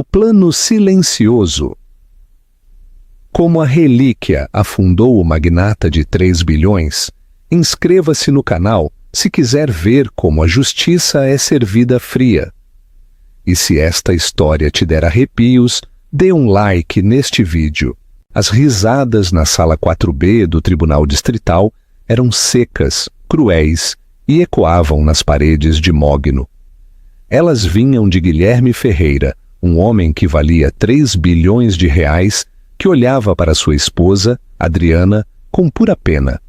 O plano silencioso. Como a relíquia afundou o magnata de 3 bilhões, inscreva-se no canal se quiser ver como a justiça é servida fria. E se esta história te der arrepios, dê um like neste vídeo. As risadas na sala 4B do Tribunal Distrital eram secas, cruéis e ecoavam nas paredes de mogno. Elas vinham de Guilherme Ferreira, um homem que valia 3 bilhões de reais, que olhava para sua esposa, Adriana, com pura pena.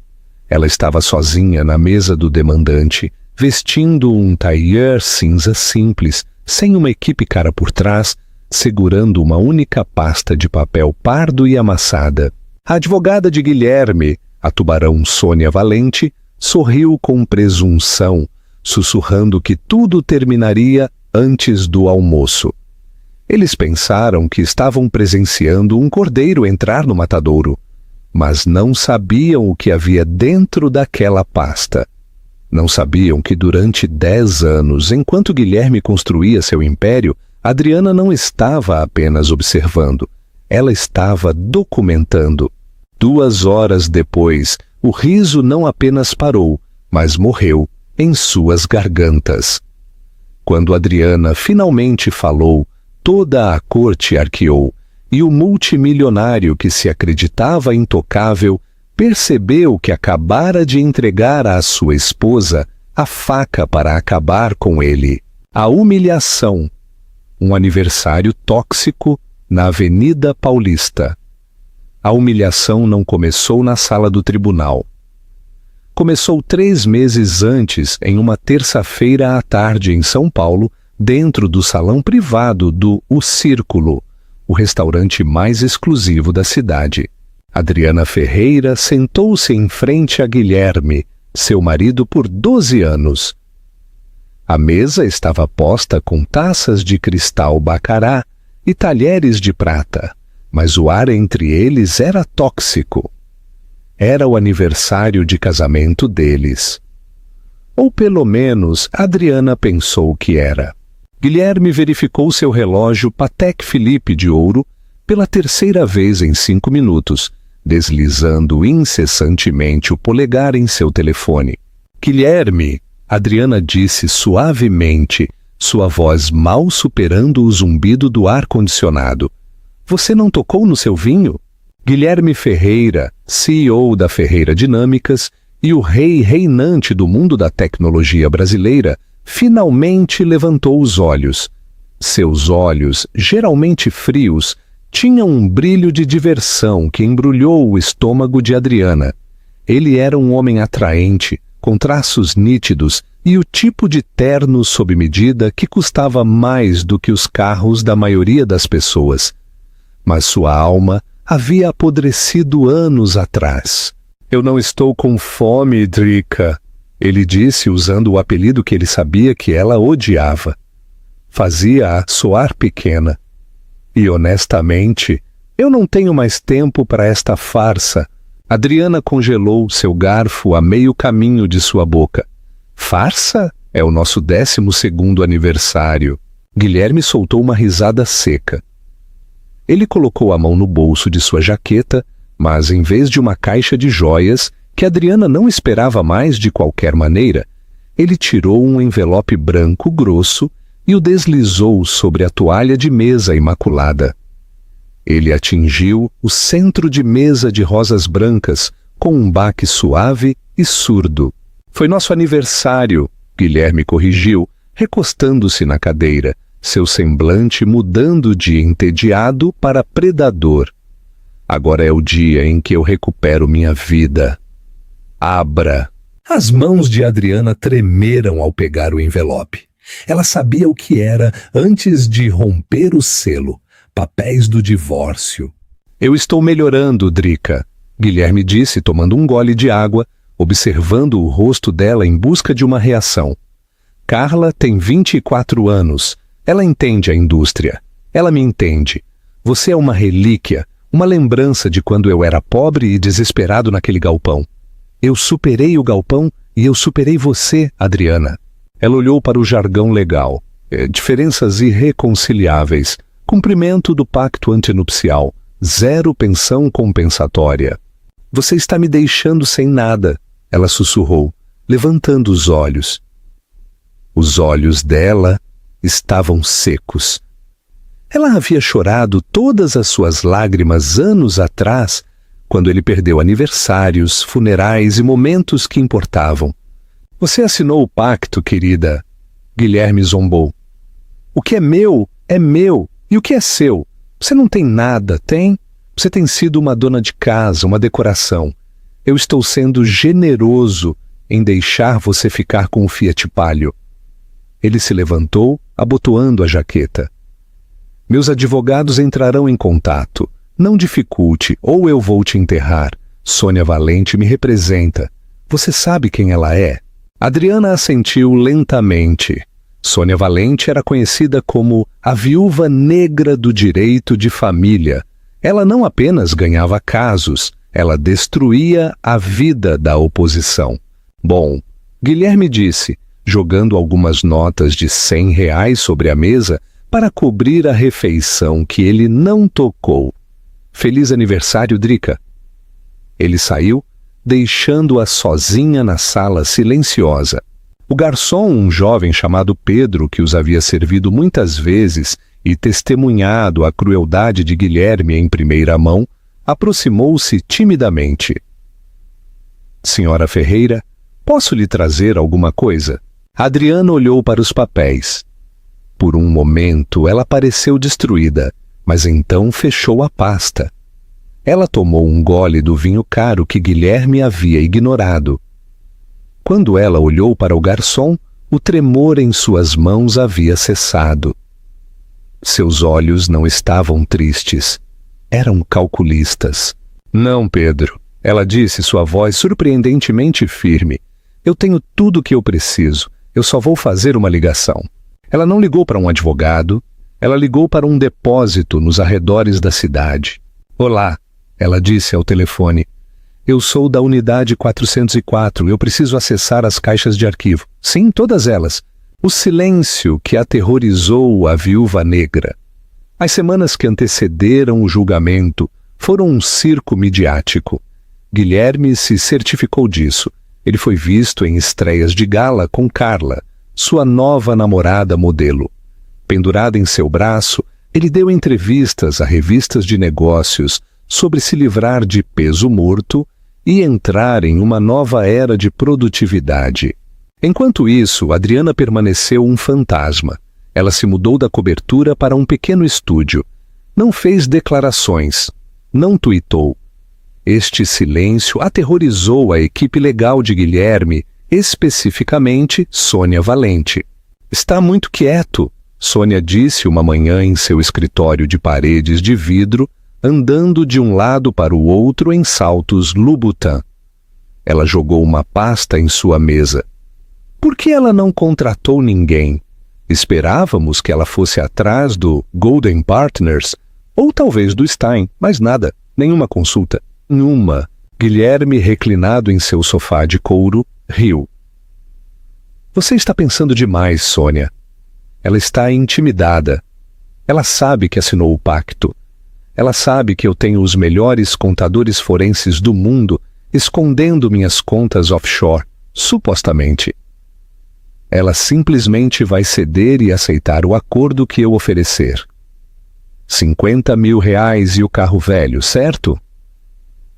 Ela estava sozinha na mesa do demandante, vestindo um tailleur cinza simples, sem uma equipe cara por trás, segurando uma única pasta de papel pardo e amassada. A advogada de Guilherme, a tubarão Sônia Valente, sorriu com presunção, sussurrando que tudo terminaria antes do almoço. Eles pensaram que estavam presenciando um cordeiro entrar no matadouro, mas não sabiam o que havia dentro daquela pasta. Não sabiam que durante 10 anos, enquanto Guilherme construía seu império, Adriana não estava apenas observando, ela estava documentando. 2 horas depois, o riso não apenas parou, mas morreu em suas gargantas. Quando Adriana finalmente falou, toda a corte arqueou, e o multimilionário que se acreditava intocável percebeu que acabara de entregar à sua esposa a faca para acabar com ele. A humilhação. Um aniversário tóxico na Avenida Paulista. A humilhação não começou na sala do tribunal. Começou 3 meses antes, em uma terça-feira à tarde em São Paulo, dentro do salão privado do O Círculo, o restaurante mais exclusivo da cidade. Adriana Ferreira sentou-se em frente a Guilherme, seu marido por 12 anos. A mesa estava posta com taças de cristal bacará e talheres de prata, mas o ar entre eles era tóxico. Era o aniversário de casamento deles. Ou pelo menos Adriana pensou que era. Guilherme verificou seu relógio Patek Philippe de ouro pela 3ª vez em 5 minutos, deslizando incessantemente o polegar em seu telefone. Guilherme, Adriana disse suavemente, sua voz mal superando o zumbido do ar-condicionado. Você não tocou no seu vinho? Guilherme Ferreira, CEO da Ferreira Dinâmicas e o rei reinante do mundo da tecnologia brasileira, finalmente levantou os olhos. Seus olhos, geralmente frios, tinham um brilho de diversão que embrulhou o estômago de Adriana. Ele era um homem atraente, com traços nítidos e o tipo de terno sob medida que custava mais do que os carros da maioria das pessoas. Mas sua alma havia apodrecido anos atrás. Eu não estou com fome, Drica, ele disse usando o apelido que ele sabia que ela odiava. Fazia-a soar pequena. E honestamente, eu não tenho mais tempo para esta farsa. Adriana congelou seu garfo a meio caminho de sua boca. Farsa? É o nosso 12º aniversário. Guilherme soltou uma risada seca. Ele colocou a mão no bolso de sua jaqueta, mas em vez de uma caixa de joias, que Adriana não esperava mais de qualquer maneira, ele tirou um envelope branco grosso e o deslizou sobre a toalha de mesa imaculada. Ele atingiu o centro de mesa de rosas brancas com um baque suave e surdo. Foi nosso aniversário, Guilherme corrigiu, recostando-se na cadeira, seu semblante mudando de entediado para predador. Agora é o dia em que eu recupero minha vida. Abra. As mãos de Adriana tremeram ao pegar o envelope. Ela sabia o que era antes de romper o selo. Papéis do divórcio. Eu estou melhorando, Drica, Guilherme disse tomando um gole de água, observando o rosto dela em busca de uma reação. Carla tem 24 anos. Ela entende a indústria. Ela me entende. Você é uma relíquia, uma lembrança de quando eu era pobre e desesperado naquele galpão. Eu superei o galpão e eu superei você, Adriana. Ela olhou para o jargão legal. Diferenças irreconciliáveis, Cumprimento do pacto antenupcial. 0 pensão compensatória. Você está me deixando sem nada, ela sussurrou, levantando os olhos. Os olhos dela estavam secos. Ela havia chorado todas as suas lágrimas anos atrás, quando ele perdeu aniversários, funerais e momentos que importavam. Você assinou o pacto, querida. Guilherme zombou. O que é meu, e o que é seu? Você não tem nada, tem? Você tem sido uma dona de casa, uma decoração. Eu estou sendo generoso em deixar você ficar com o Fiat Palio. Ele se levantou, abotoando a jaqueta. Meus advogados entrarão em contato. Não dificulte, ou eu vou te enterrar. Sônia Valente me representa. Você sabe quem ela é? Adriana assentiu lentamente. Sônia Valente era conhecida como a viúva negra do direito de família. Ela não apenas ganhava casos, ela destruía a vida da oposição. Bom, Guilherme disse, jogando algumas notas de R$100 sobre a mesa para cobrir a refeição que ele não tocou. Feliz aniversário, Drica. Ele saiu, deixando-a sozinha na sala silenciosa. O garçom, um jovem chamado Pedro, que os havia servido muitas vezes e testemunhado a crueldade de Guilherme em primeira mão, aproximou-se timidamente. Senhora Ferreira, posso lhe trazer alguma coisa? Adriana olhou para os papéis. Por um momento ela pareceu destruída, mas então fechou a pasta. Ela tomou um gole do vinho caro que Guilherme havia ignorado. Quando ela olhou para o garçom, o tremor em suas mãos havia cessado. Seus olhos não estavam tristes. Eram calculistas. Não, Pedro, ela disse, sua voz surpreendentemente firme. Eu tenho tudo o que eu preciso. Eu só vou fazer uma ligação. Ela não ligou para um advogado. Ela ligou para um depósito nos arredores da cidade. Olá, ela disse ao telefone. Eu sou da unidade 404. Eu preciso acessar as caixas de arquivo. Sim, todas elas. O silêncio que aterrorizou a viúva negra. As semanas que antecederam o julgamento foram um circo midiático. Guilherme se certificou disso. Ele foi visto em estreias de gala com Carla, sua nova namorada modelo. Pendurada em seu braço, ele deu entrevistas a revistas de negócios sobre se livrar de peso morto e entrar em uma nova era de produtividade. Enquanto isso, Adriana permaneceu um fantasma. Ela se mudou da cobertura para um pequeno estúdio. Não fez declarações. Não tuitou. Este silêncio aterrorizou a equipe legal de Guilherme, especificamente Sônia Valente. Está muito quieto, Sônia disse uma manhã em seu escritório de paredes de vidro, andando de um lado para o outro em saltos Louboutin. Ela jogou uma pasta em sua mesa. Por que ela não contratou ninguém? Esperávamos que ela fosse atrás do Golden Partners, ou talvez do Stein, mas nada, nenhuma consulta. Nenhuma. Guilherme, reclinado em seu sofá de couro, riu. Você está pensando demais, Sônia. Ela está intimidada. Ela sabe que assinou o pacto. Ela sabe que eu tenho os melhores contadores forenses do mundo escondendo minhas contas offshore, supostamente. Ela simplesmente vai ceder e aceitar o acordo que eu oferecer. R$50 mil e o carro velho, certo?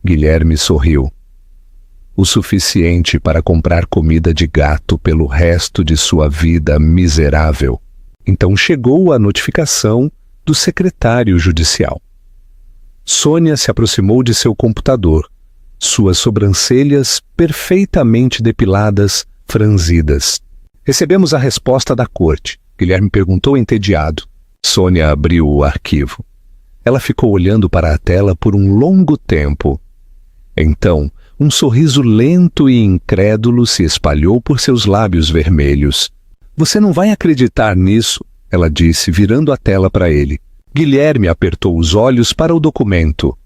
Guilherme sorriu. O suficiente para comprar comida de gato pelo resto de sua vida miserável. Então chegou a notificação do secretário judicial. Sônia se aproximou de seu computador, suas sobrancelhas perfeitamente depiladas, franzidas. Recebemos a resposta da corte. Guilherme perguntou entediado. Sônia abriu o arquivo. Ela ficou olhando para a tela por um longo tempo. Então, um sorriso lento e incrédulo se espalhou por seus lábios vermelhos. Você não vai acreditar nisso, ela disse, virando a tela para ele. Guilherme apertou os olhos para o documento.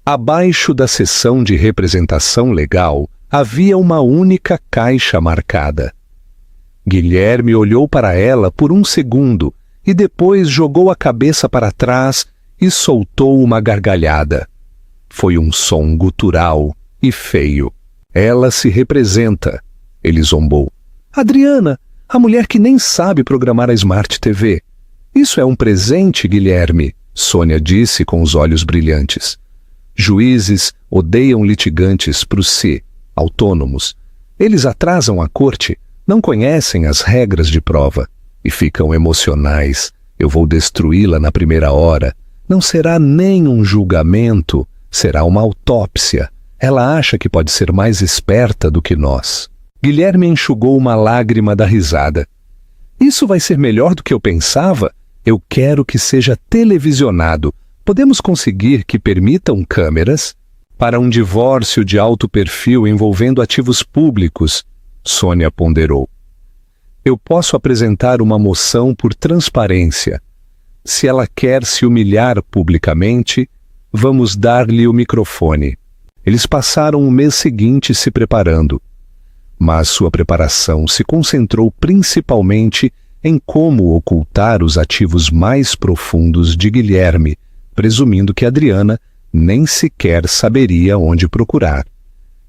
Abaixo da seção de representação legal, havia uma única caixa marcada. Guilherme olhou para ela por um segundo e depois jogou a cabeça para trás e soltou uma gargalhada. Foi um som gutural e feio. Ela se representa, ele zombou. Adriana, a mulher que nem sabe programar a Smart TV. Isso é um presente, Guilherme, Sônia disse com os olhos brilhantes. Juízes odeiam litigantes por si, autônomos. Eles atrasam a corte, não conhecem as regras de prova e ficam emocionais. Eu vou destruí-la na primeira hora. Não será nem um julgamento, será uma autópsia. Ela acha que pode ser mais esperta do que nós. Guilherme enxugou uma lágrima da risada. Isso vai ser melhor do que eu pensava? Eu quero que seja televisionado. Podemos conseguir que permitam câmeras? Para um divórcio de alto perfil envolvendo ativos públicos, Sônia ponderou. Eu posso apresentar uma moção por transparência. Se ela quer se humilhar publicamente, vamos dar-lhe o microfone. Eles passaram o mês seguinte se preparando, mas sua preparação se concentrou principalmente em como ocultar os ativos mais profundos de Guilherme, presumindo que Adriana nem sequer saberia onde procurar.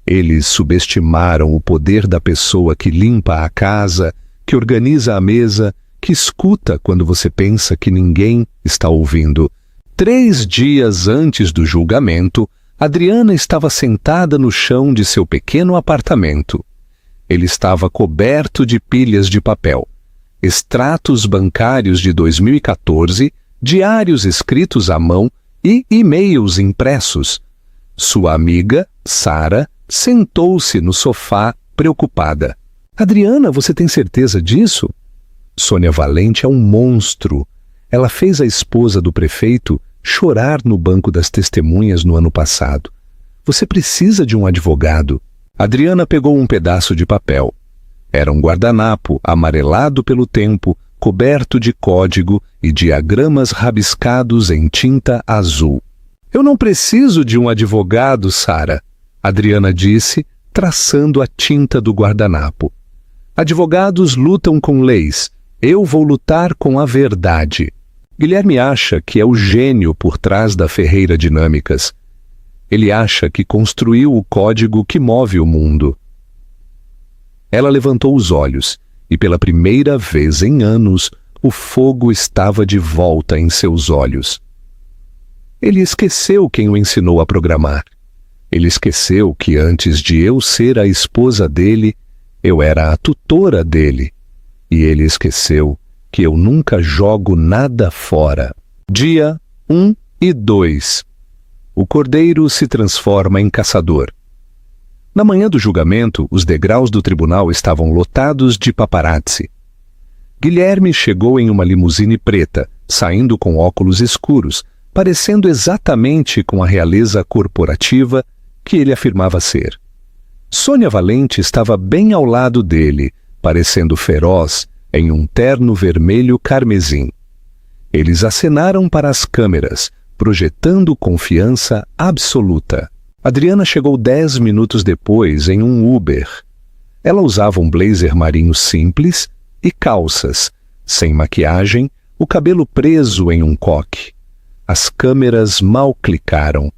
Eles subestimaram o poder da pessoa que limpa a casa, que organiza a mesa, que escuta quando você pensa que ninguém está ouvindo. 3 dias antes do julgamento, Adriana estava sentada no chão de seu pequeno apartamento. Ele estava coberto de pilhas de papel, extratos bancários de 2014, diários escritos à mão e e-mails impressos. Sua amiga, Sara, sentou-se no sofá, preocupada. Adriana, você tem certeza disso? Sônia Valente é um monstro. Ela fez a esposa do prefeito chorar no banco das testemunhas no ano passado. Você precisa de um advogado. Adriana pegou um pedaço de papel. Era um guardanapo amarelado pelo tempo, coberto de código e diagramas rabiscados em tinta azul. Eu não preciso de um advogado, Sara, Adriana disse, traçando a tinta do guardanapo. Advogados lutam com leis. Eu vou lutar com a verdade. Guilherme acha que é o gênio por trás da Ferreira Dinâmicas. Ele acha que construiu o código que move o mundo. Ela levantou os olhos e, pela primeira vez em anos, o fogo estava de volta em seus olhos. Ele esqueceu quem o ensinou a programar. Ele esqueceu que antes de eu ser a esposa dele, eu era a tutora dele. E ele esqueceu que eu nunca jogo nada fora. Dia 1 e 2. O cordeiro se transforma em caçador. Na manhã do julgamento, os degraus do tribunal estavam lotados de paparazzi. Guilherme chegou em uma limusine preta, saindo com óculos escuros, parecendo exatamente com a realeza corporativa que ele afirmava ser. Sônia Valente estava bem ao lado dele, parecendo feroz, em um terno vermelho carmesim. Eles acenaram para as câmeras, projetando confiança absoluta. Adriana chegou 10 minutos depois em um Uber. Ela usava um blazer marinho simples e calças, sem maquiagem, o cabelo preso em um coque. As câmeras mal clicaram.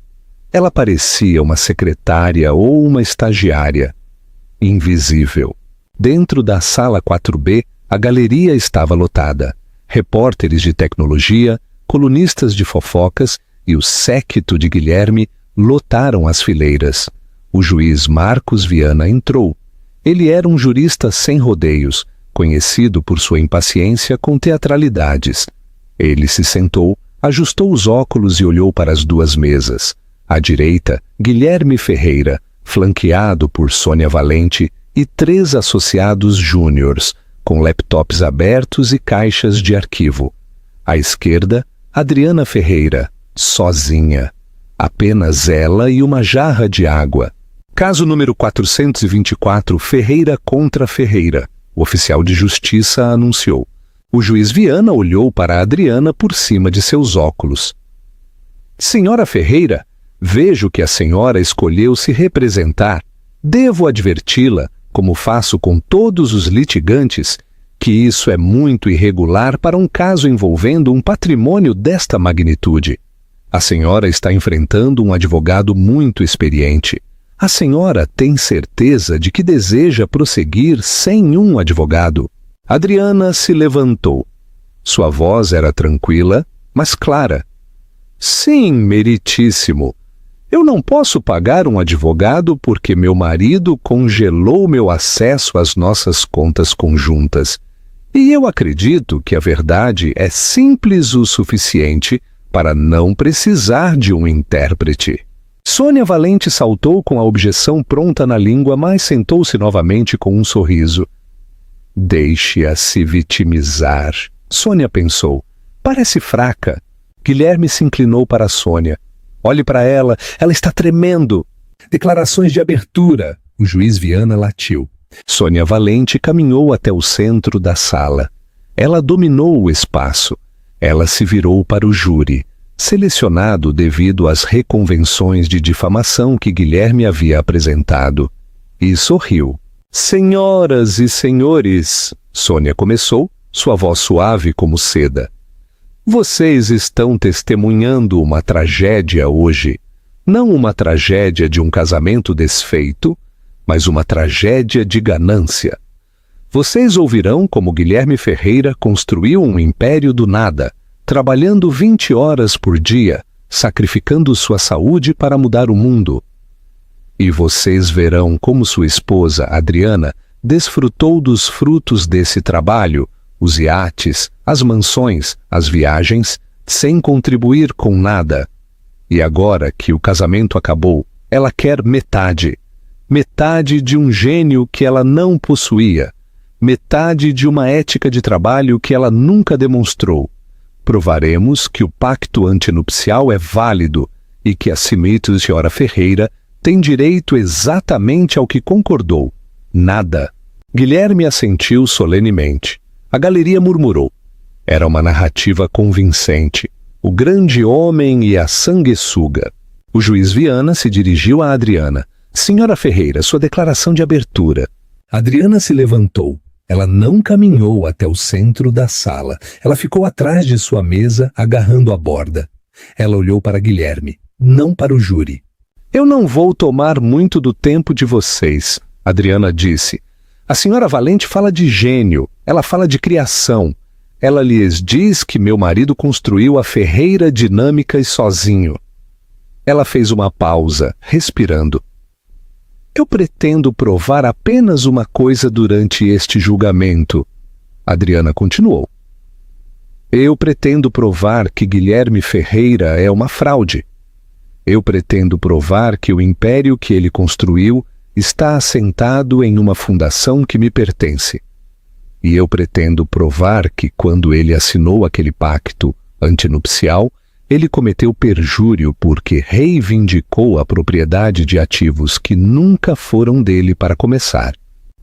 Ela parecia uma secretária ou uma estagiária. Invisível. Dentro da sala 4B, a galeria estava lotada. Repórteres de tecnologia, colunistas de fofocas e o séquito de Guilherme lotaram as fileiras. O juiz Marcos Viana entrou. Ele era um jurista sem rodeios, conhecido por sua impaciência com teatralidades. Ele se sentou, ajustou os óculos e olhou para as 2 mesas. À direita, Guilherme Ferreira, flanqueado por Sônia Valente e 3 associados júniors, com laptops abertos e caixas de arquivo. À esquerda, Adriana Ferreira, sozinha. Apenas ela e uma jarra de água. Caso número 424, Ferreira contra Ferreira, o oficial de justiça anunciou. O juiz Viana olhou para Adriana por cima de seus óculos. Senhora Ferreira, vejo que a senhora escolheu se representar. Devo adverti-la, como faço com todos os litigantes, que isso é muito irregular para um caso envolvendo um patrimônio desta magnitude. A senhora está enfrentando um advogado muito experiente. A senhora tem certeza de que deseja prosseguir sem um advogado? Adriana se levantou. Sua voz era tranquila, mas clara. Sim, meritíssimo. Eu não posso pagar um advogado porque meu marido congelou meu acesso às nossas contas conjuntas. E eu acredito que a verdade é simples o suficiente para não precisar de um intérprete. Sônia Valente saltou com a objeção pronta na língua, mas sentou-se novamente com um sorriso. Deixe-a se vitimizar, Sônia pensou. Parece fraca. Guilherme se inclinou para Sônia. Olhe para ela, ela está tremendo. Declarações de abertura. O juiz Viana latiu. Sônia Valente caminhou até o centro da sala. Ela dominou o espaço. Ela se virou para o júri, selecionado devido às reconvenções de difamação que Guilherme havia apresentado, e sorriu. Senhoras e senhores, Sônia começou, sua voz suave como seda. Vocês estão testemunhando uma tragédia hoje. Não uma tragédia de um casamento desfeito, mas uma tragédia de ganância. Vocês ouvirão como Guilherme Ferreira construiu um império do nada, trabalhando 20 horas por dia, sacrificando sua saúde para mudar o mundo. E vocês verão como sua esposa, Adriana, desfrutou dos frutos desse trabalho, os iates, as mansões, as viagens, sem contribuir com nada. E agora que o casamento acabou, ela quer metade. Metade de um gênio que ela não possuía. Metade de uma ética de trabalho que ela nunca demonstrou. Provaremos que o pacto antinupcial é válido e que a Senhora Ferreira tem direito exatamente ao que concordou. Nada. Guilherme assentiu solenemente. A galeria murmurou. Era uma narrativa convincente. O grande homem e a sanguessuga. O juiz Viana se dirigiu a Adriana. Senhora Ferreira, sua declaração de abertura. Adriana se levantou. Ela não caminhou até o centro da sala. Ela ficou atrás de sua mesa, agarrando a borda. Ela olhou para Guilherme, não para o júri. Eu não vou tomar muito do tempo de vocês, Adriana disse. A senhora Valente fala de gênio, ela fala de criação. Ela lhes diz que meu marido construiu a Ferreira Dinâmicas sozinho. Ela fez uma pausa, respirando. Eu pretendo provar apenas uma coisa durante este julgamento. Adriana continuou. Eu pretendo provar que Guilherme Ferreira é uma fraude. Eu pretendo provar que o império que ele construiu está assentado em uma fundação que me pertence. E eu pretendo provar que quando ele assinou aquele pacto antinupcial, ele cometeu perjúrio porque reivindicou a propriedade de ativos que nunca foram dele para começar.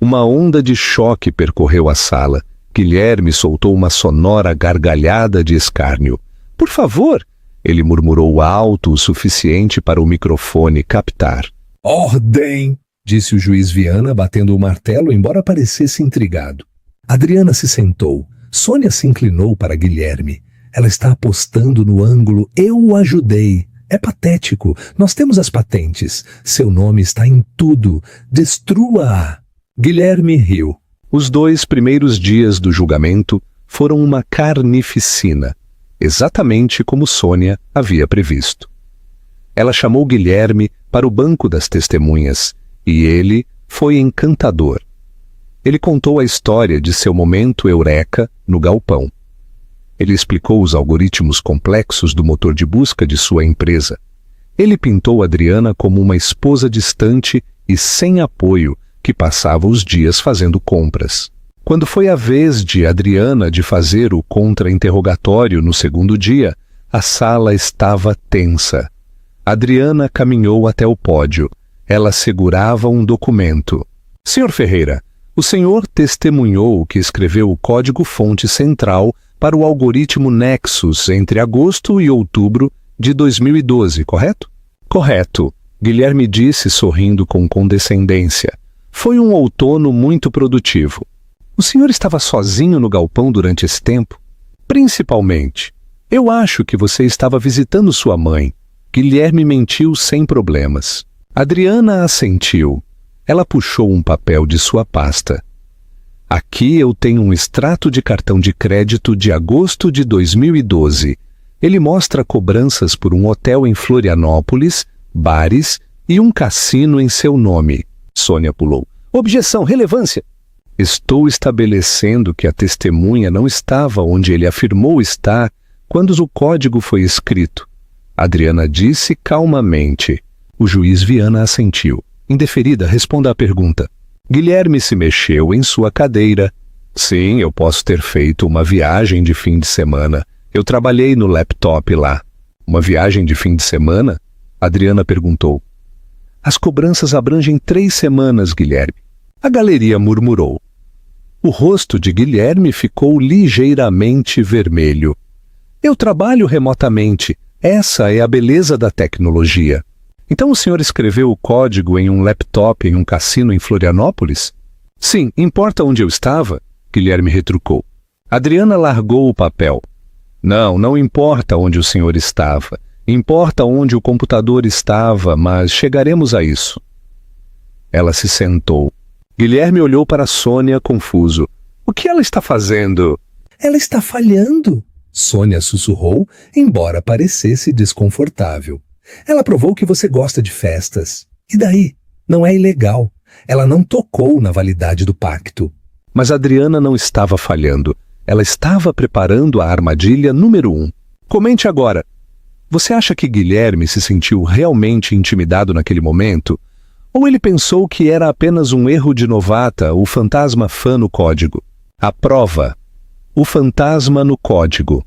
Uma onda de choque percorreu a sala. Guilherme soltou uma sonora gargalhada de escárnio. Por favor, ele murmurou alto o suficiente para o microfone captar. Ordem, disse o juiz Viana, batendo o martelo, embora parecesse intrigado. Adriana se sentou. Sônia se inclinou para Guilherme. Ela está apostando no ângulo. Eu o ajudei. É patético. Nós temos as patentes. Seu nome está em tudo. Destrua-a. Guilherme riu. Os 2 primeiros dias do julgamento foram uma carnificina, exatamente como Sônia havia previsto. Ela chamou Guilherme para o banco das testemunhas e ele foi encantador. Ele contou a história de seu momento eureka no galpão. Ele explicou os algoritmos complexos do motor de busca de sua empresa. Ele pintou Adriana como uma esposa distante e sem apoio que passava os dias fazendo compras. Quando foi a vez de Adriana de fazer o contra-interrogatório no segundo dia, a sala estava tensa. Adriana caminhou até o pódio. Ela segurava um documento. Senhor Ferreira, o senhor testemunhou que escreveu o código-fonte central para o algoritmo Nexus entre agosto e outubro de 2012, correto? Correto, Guilherme disse sorrindo com condescendência. Foi um outono muito produtivo. O senhor estava sozinho no galpão durante esse tempo? Principalmente. Eu acho que você estava visitando sua mãe. Guilherme mentiu sem problemas. Adriana assentiu. Ela puxou um papel de sua pasta. Aqui eu tenho um extrato de cartão de crédito de agosto de 2012. Ele mostra cobranças por um hotel em Florianópolis, bares e um cassino em seu nome. Sônia pulou. Objeção, relevância. Estou estabelecendo que a testemunha não estava onde ele afirmou estar quando o código foi escrito. Adriana disse calmamente. O juiz Viana assentiu. Indeferida, responda à pergunta. Guilherme se mexeu em sua cadeira. Sim, eu posso ter feito uma viagem de fim de semana. Eu trabalhei no laptop lá. Uma viagem de fim de semana? Adriana perguntou. As cobranças abrangem 3 semanas, Guilherme. A galeria murmurou. O rosto de Guilherme ficou ligeiramente vermelho. Eu trabalho remotamente. Essa é a beleza da tecnologia. Então o senhor escreveu o código em um laptop em um cassino em Florianópolis? Sim, importa onde eu estava? Guilherme retrucou. Adriana largou o papel. Não importa onde o senhor estava. Importa onde o computador estava, mas chegaremos a isso. Ela se sentou. Guilherme olhou para Sônia confuso. O que ela está fazendo? Ela está falhando. Sônia sussurrou, embora parecesse desconfortável. Ela provou que você gosta de festas. E daí? Não é ilegal. Ela não tocou na validade do pacto. Mas Adriana não estava falhando. Ela estava preparando a armadilha número 1. Comente agora. Você acha que Guilherme se sentiu realmente intimidado naquele momento? Ou ele pensou que era apenas um erro de novata, o fantasma fã no código? A prova. O fantasma no código.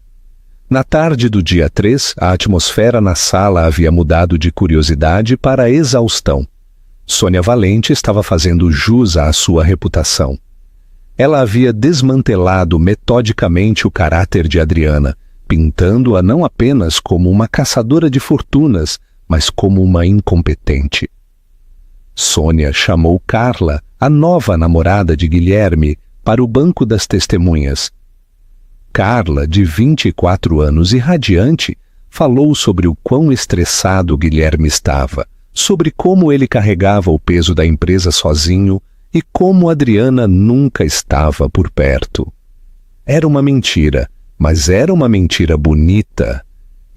Na tarde do dia 3, a atmosfera na sala havia mudado de curiosidade para exaustão. Sônia Valente estava fazendo jus à sua reputação. Ela havia desmantelado metodicamente o caráter de Adriana, pintando-a não apenas como uma caçadora de fortunas, mas como uma incompetente. Sônia chamou Carla, a nova namorada de Guilherme, para o banco das testemunhas. Carla, de 24 anos e radiante, falou sobre o quão estressado Guilherme estava, sobre como ele carregava o peso da empresa sozinho e como Adriana nunca estava por perto. Era uma mentira, mas era uma mentira bonita,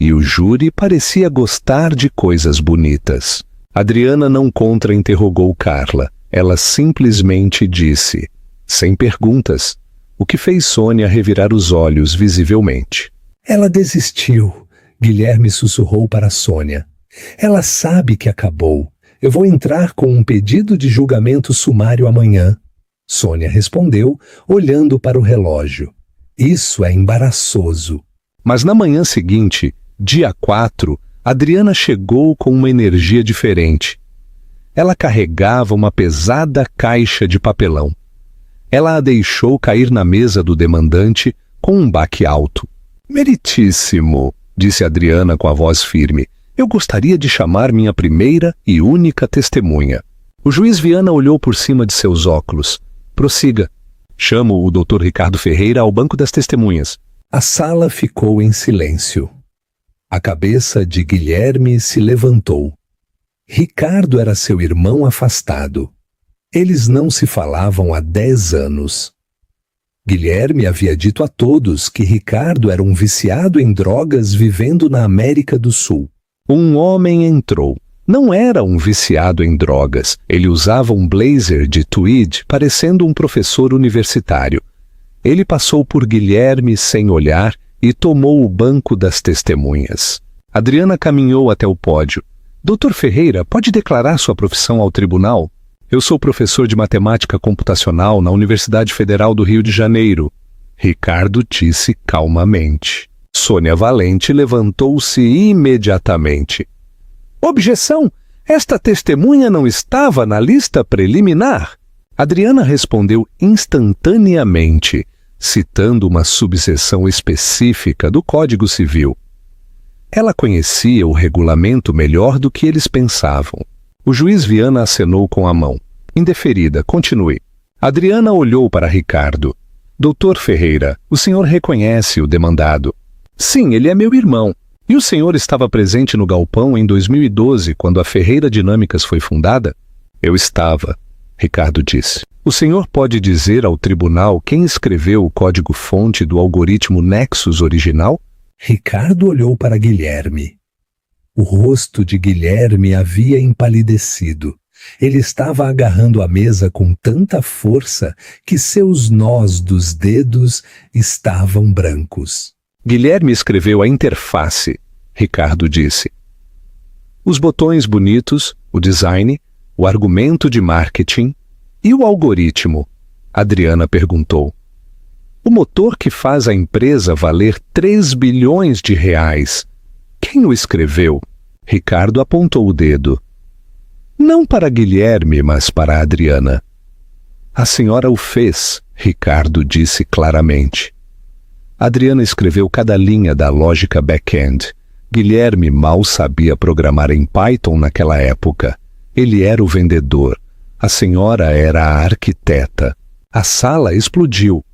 e o júri parecia gostar de coisas bonitas. Adriana não contra-interrogou Carla, ela simplesmente disse, sem perguntas, o que fez Sônia revirar os olhos visivelmente. Ela desistiu, Guilherme sussurrou para Sônia. Ela sabe que acabou. Eu vou entrar com um pedido de julgamento sumário amanhã. Sônia respondeu, olhando para o relógio. Isso é embaraçoso. Mas na manhã seguinte, dia 4, Adriana chegou com uma energia diferente. Ela carregava uma pesada caixa de papelão. Ela a deixou cair na mesa do demandante com um baque alto. Meritíssimo, disse Adriana com a voz firme. Eu gostaria de chamar minha primeira e única testemunha. O juiz Viana olhou por cima de seus óculos. Prossiga. Chamo o Dr. Ricardo Ferreira ao banco das testemunhas. A sala ficou em silêncio. A cabeça de Guilherme se levantou. Ricardo era seu irmão afastado. Eles não se falavam há 10 anos. Guilherme havia dito a todos que Ricardo era um viciado em drogas vivendo na América do Sul. Um homem entrou. Não era um viciado em drogas. Ele usava um blazer de tweed, parecendo um professor universitário. Ele passou por Guilherme sem olhar e tomou o banco das testemunhas. Adriana caminhou até o pódio. Dr. Ferreira, pode declarar sua profissão ao tribunal? Eu sou professor de matemática computacional na Universidade Federal do Rio de Janeiro. Ricardo disse calmamente. Sônia Valente levantou-se imediatamente. Objeção! Esta testemunha não estava na lista preliminar. Adriana respondeu instantaneamente, citando uma subseção específica do Código Civil. Ela conhecia o regulamento melhor do que eles pensavam. O juiz Viana acenou com a mão. Indeferida, continue. Adriana olhou para Ricardo. Doutor Ferreira, o senhor reconhece o demandado? Sim, ele é meu irmão. E o senhor estava presente no galpão em 2012, quando a Ferreira Dinâmicas foi fundada? Eu estava, Ricardo disse. O senhor pode dizer ao tribunal quem escreveu o código-fonte do algoritmo Nexus original? Ricardo olhou para Guilherme. O rosto de Guilherme havia empalidecido. Ele estava agarrando a mesa com tanta força que seus nós dos dedos estavam brancos. Guilherme escreveu a interface, Ricardo disse. Os botões bonitos, o design, o argumento de marketing e o algoritmo, Adriana perguntou. O motor que faz a empresa valer 3 bilhões de reais. Quem o escreveu? Ricardo apontou o dedo. Não para Guilherme, mas para Adriana. A senhora o fez, Ricardo disse claramente. Adriana escreveu cada linha da lógica back-end. Guilherme mal sabia programar em Python naquela época. Ele era o vendedor. A senhora era a arquiteta. A sala explodiu.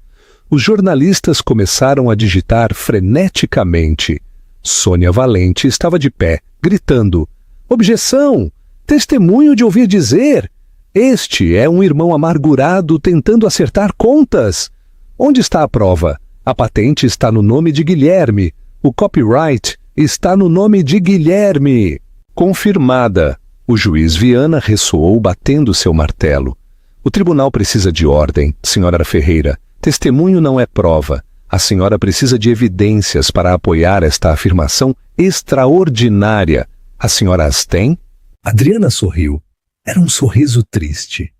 Os jornalistas começaram a digitar freneticamente. Sônia Valente estava de pé, gritando: objeção! Testemunho de ouvir dizer! Este é um irmão amargurado tentando acertar contas! Onde está a prova? A patente está no nome de Guilherme. O copyright está no nome de Guilherme. Confirmada. O juiz Viana ressoou batendo seu martelo. O tribunal precisa de ordem, senhora Ferreira. Testemunho não é prova. A senhora precisa de evidências para apoiar esta afirmação extraordinária. A senhora as tem? Adriana sorriu. Era um sorriso triste.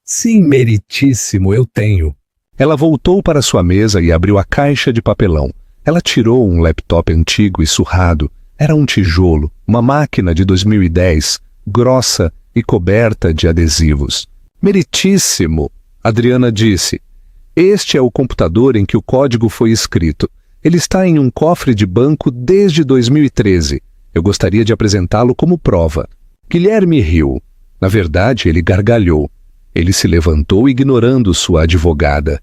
Sim, meritíssimo, eu tenho. Ela voltou para sua mesa e abriu a caixa de papelão. Ela tirou um laptop antigo e surrado. Era um tijolo, uma máquina de 2010, grossa e coberta de adesivos. Meritíssimo, Adriana disse. Este é o computador em que o código foi escrito. Ele está em um cofre de banco desde 2013. Eu gostaria de apresentá-lo como prova. Guilherme riu. Na verdade, ele gargalhou. Ele se levantou ignorando sua advogada.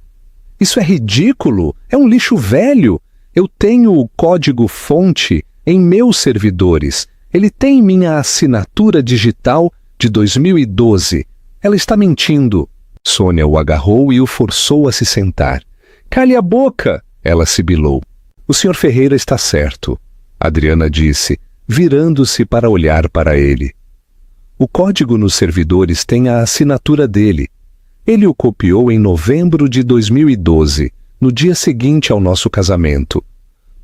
Isso é ridículo! É um lixo velho! Eu tenho o código-fonte em meus servidores. Ele tem minha assinatura digital de 2012. Ela está mentindo. Sônia o agarrou e o forçou a se sentar. Cale a boca! Ela sibilou. O senhor Ferreira está certo, Adriana disse, virando-se para olhar para ele. O código nos servidores tem a assinatura dele. Ele o copiou em novembro de 2012, no dia seguinte ao nosso casamento.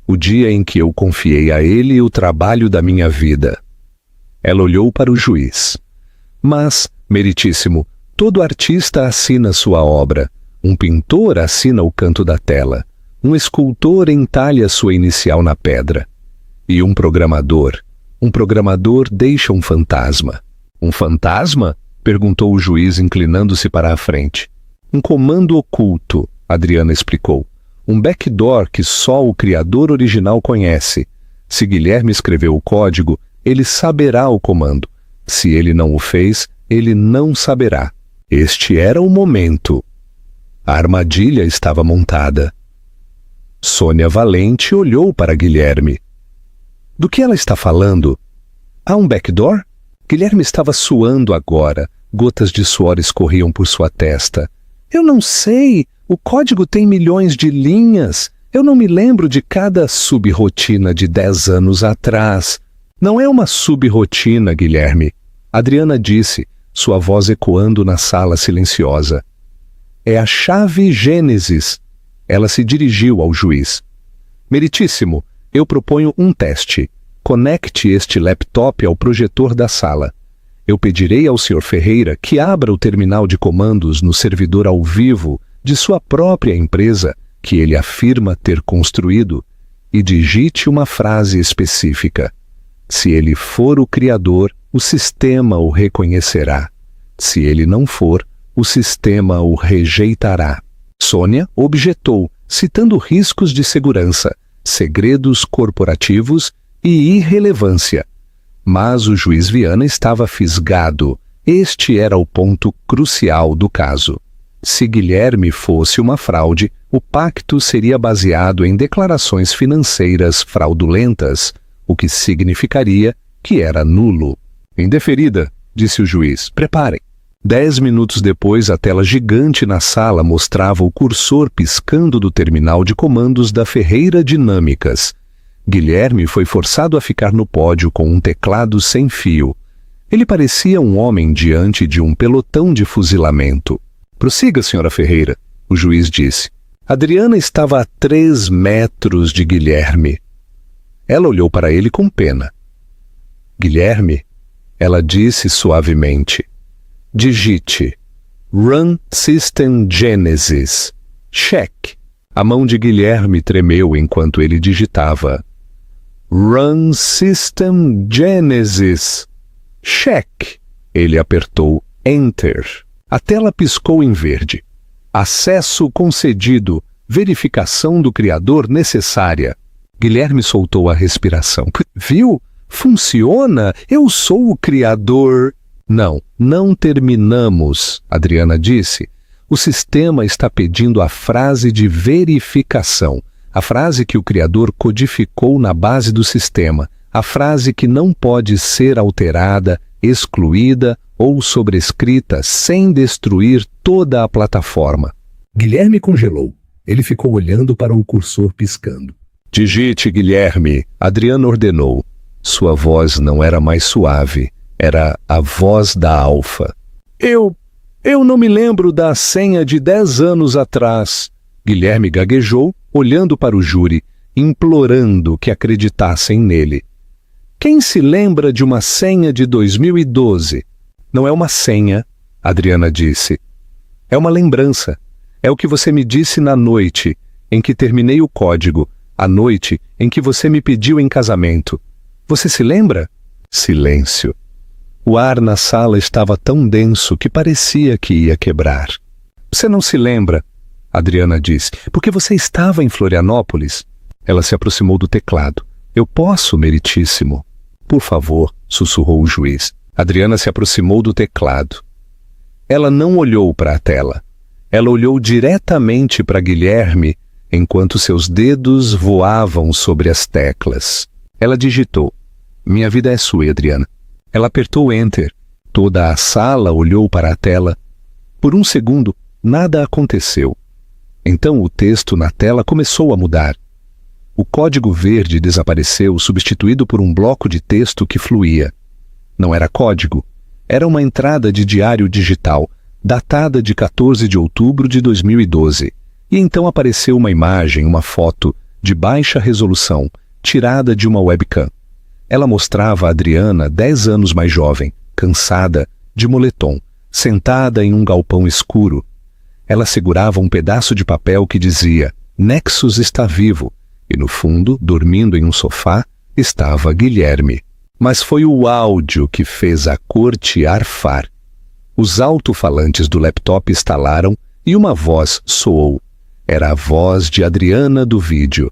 O dia em que eu confiei a ele o trabalho da minha vida. Ela olhou para o juiz. Mas, meritíssimo, todo artista assina sua obra. Um pintor assina o canto da tela. Um escultor entalha sua inicial na pedra. E um programador deixa um fantasma. Um fantasma? Perguntou o juiz, inclinando-se para a frente. Um comando oculto, Adriana explicou. Um backdoor que só o criador original conhece. Se Guilherme escreveu o código, ele saberá o comando. Se ele não o fez, ele não saberá. Este era o momento. A armadilha estava montada. Sônia Valente olhou para Guilherme. Do que ela está falando? Há um backdoor? Guilherme estava suando agora. Gotas de suor escorriam por sua testa. Eu não sei. O código tem milhões de linhas. Eu não me lembro de cada subrotina de 10 anos atrás. Não é uma subrotina, Guilherme. Adriana disse, sua voz ecoando na sala silenciosa. É a chave Gênesis. Ela se dirigiu ao juiz. Meritíssimo, eu proponho um teste. Conecte este laptop ao projetor da sala. Eu pedirei ao Sr. Ferreira que abra o terminal de comandos no servidor ao vivo de sua própria empresa, que ele afirma ter construído, e digite uma frase específica. Se ele for o criador, o sistema o reconhecerá. Se ele não for, o sistema o rejeitará. Sônia objetou, citando riscos de segurança, segredos corporativos e irrelevância. Mas o juiz Viana estava fisgado. Este era o ponto crucial do caso. Se Guilherme fosse uma fraude, o pacto seria baseado em declarações financeiras fraudulentas, o que significaria que era nulo. Indeferida, disse o juiz. Preparem. 10 minutos depois, a tela gigante na sala mostrava o cursor piscando do terminal de comandos da Ferreira Dinâmicas. Guilherme foi forçado a ficar no pódio com um teclado sem fio. Ele parecia um homem diante de um pelotão de fuzilamento. Prossiga, senhora Ferreira, o juiz disse. Adriana estava a 3 metros de Guilherme. Ela olhou para ele com pena. Guilherme, ela disse suavemente, digite Run System Genesis. Check. A mão de Guilherme tremeu enquanto ele digitava. Run System Genesis. Check. Ele apertou Enter. A tela piscou em verde. Acesso concedido. Verificação do criador necessária. Guilherme soltou a respiração. Viu? Funciona? Eu sou o criador. Não terminamos, Adriana disse. O sistema está pedindo a frase de verificação, a frase que o criador codificou na base do sistema, a frase que não pode ser alterada, excluída ou sobrescrita sem destruir toda a plataforma. Guilherme congelou. Ele ficou olhando para o cursor piscando. Digite, Guilherme, Adriana ordenou. Sua voz não era mais suave, era a voz da Alfa. Eu não me lembro da senha de 10 anos atrás. Guilherme gaguejou, olhando para o júri, implorando que acreditassem nele. Quem se lembra de uma senha de 2012? Não é uma senha, Adriana disse. É uma lembrança. É o que você me disse na noite em que terminei o código, a noite em que você me pediu em casamento. Você se lembra? Silêncio. O ar na sala estava tão denso que parecia que ia quebrar. Você não se lembra, Adriana disse, porque você estava em Florianópolis. Ela se aproximou do teclado. Eu posso, meritíssimo? Por favor, sussurrou o juiz. Adriana se aproximou do teclado. Ela não olhou para a tela. Ela olhou diretamente para Guilherme enquanto seus dedos voavam sobre as teclas. Ela digitou. Minha vida é sua, Adriana. Ela apertou Enter. Toda a sala olhou para a tela. Por um segundo, nada aconteceu. Então o texto na tela começou a mudar. O código verde desapareceu, substituído por um bloco de texto que fluía. Não era código. Era uma entrada de diário digital, datada de 14 de outubro de 2012. E então apareceu uma imagem, uma foto, de baixa resolução, tirada de uma webcam. Ela mostrava a Adriana 10 anos mais jovem, cansada, de moletom, sentada em um galpão escuro. Ela segurava um pedaço de papel que dizia Nexus está vivo, e no fundo, dormindo em um sofá, estava Guilherme. Mas foi o áudio que fez a corte arfar. Os alto-falantes do laptop estalaram e uma voz soou. Era a voz de Adriana do vídeo.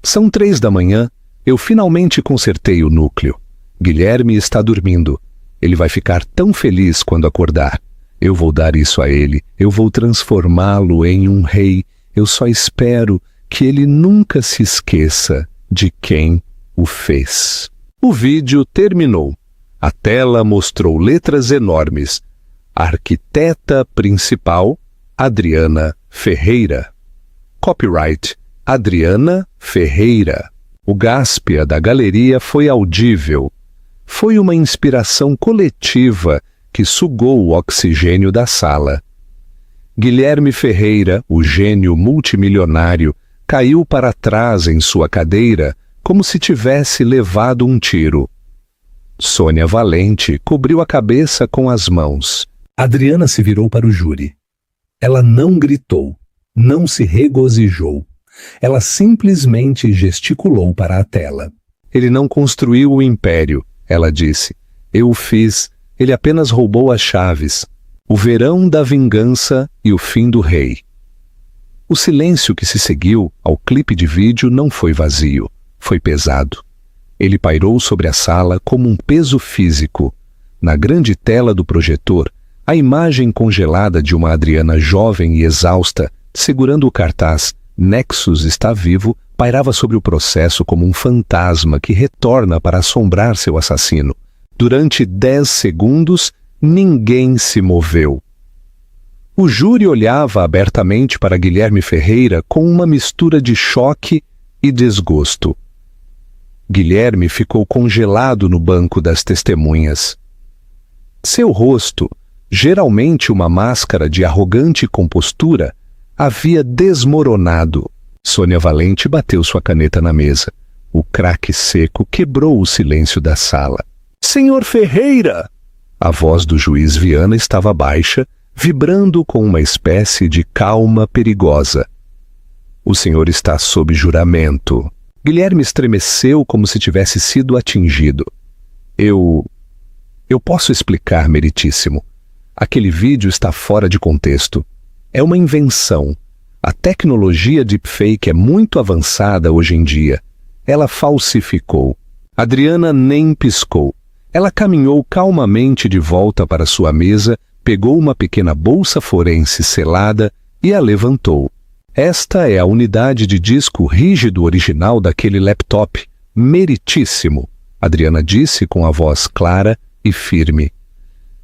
São 3 da manhã. Eu finalmente consertei o núcleo. Guilherme está dormindo. Ele vai ficar tão feliz quando acordar. Eu vou dar isso a ele. Eu vou transformá-lo em um rei. Eu só espero que ele nunca se esqueça de quem o fez. O vídeo terminou. A tela mostrou letras enormes. Arquiteta principal, Adriana Ferreira. Copyright, Adriana Ferreira. O gáspia da galeria foi audível. Foi uma inspiração coletiva que sugou o oxigênio da sala. Guilherme Ferreira, o gênio multimilionário, caiu para trás em sua cadeira como se tivesse levado um tiro. Sônia Valente cobriu a cabeça com as mãos. Adriana se virou para o júri. Ela não gritou, não se regozijou. Ela simplesmente gesticulou para a tela. Ele não construiu o império, ela disse. Eu o fiz, ele apenas roubou as chaves. O verão da vingança e o fim do rei. O silêncio que se seguiu ao clipe de vídeo não foi vazio, foi pesado. Ele pairou sobre a sala como um peso físico. Na grande tela do projetor, A imagem congelada de uma Adriana jovem e exausta, segurando o cartaz "Nexus está vivo", pairava sobre o processo como um fantasma que retorna para assombrar seu assassino. Durante 10 segundos, ninguém se moveu. O júri olhava abertamente para Guilherme Ferreira com uma mistura de choque e desgosto. Guilherme ficou congelado no banco das testemunhas. Seu rosto, geralmente uma máscara de arrogante compostura, havia desmoronado. Sônia Valente bateu sua caneta na mesa. O craque seco quebrou o silêncio da sala. "Senhor Ferreira!" A voz do juiz Viana estava baixa, vibrando com uma espécie de calma perigosa. "O senhor está sob juramento." Guilherme estremeceu como se tivesse sido atingido. Eu posso explicar, meritíssimo. Aquele vídeo está fora de contexto. É uma invenção. A tecnologia deepfake é muito avançada hoje em dia. Ela falsificou. Adriana nem piscou. Ela caminhou calmamente de volta para sua mesa, pegou uma pequena bolsa forense selada e a levantou. Esta é a unidade de disco rígido original daquele laptop. Meritíssimo, Adriana disse com a voz clara e firme.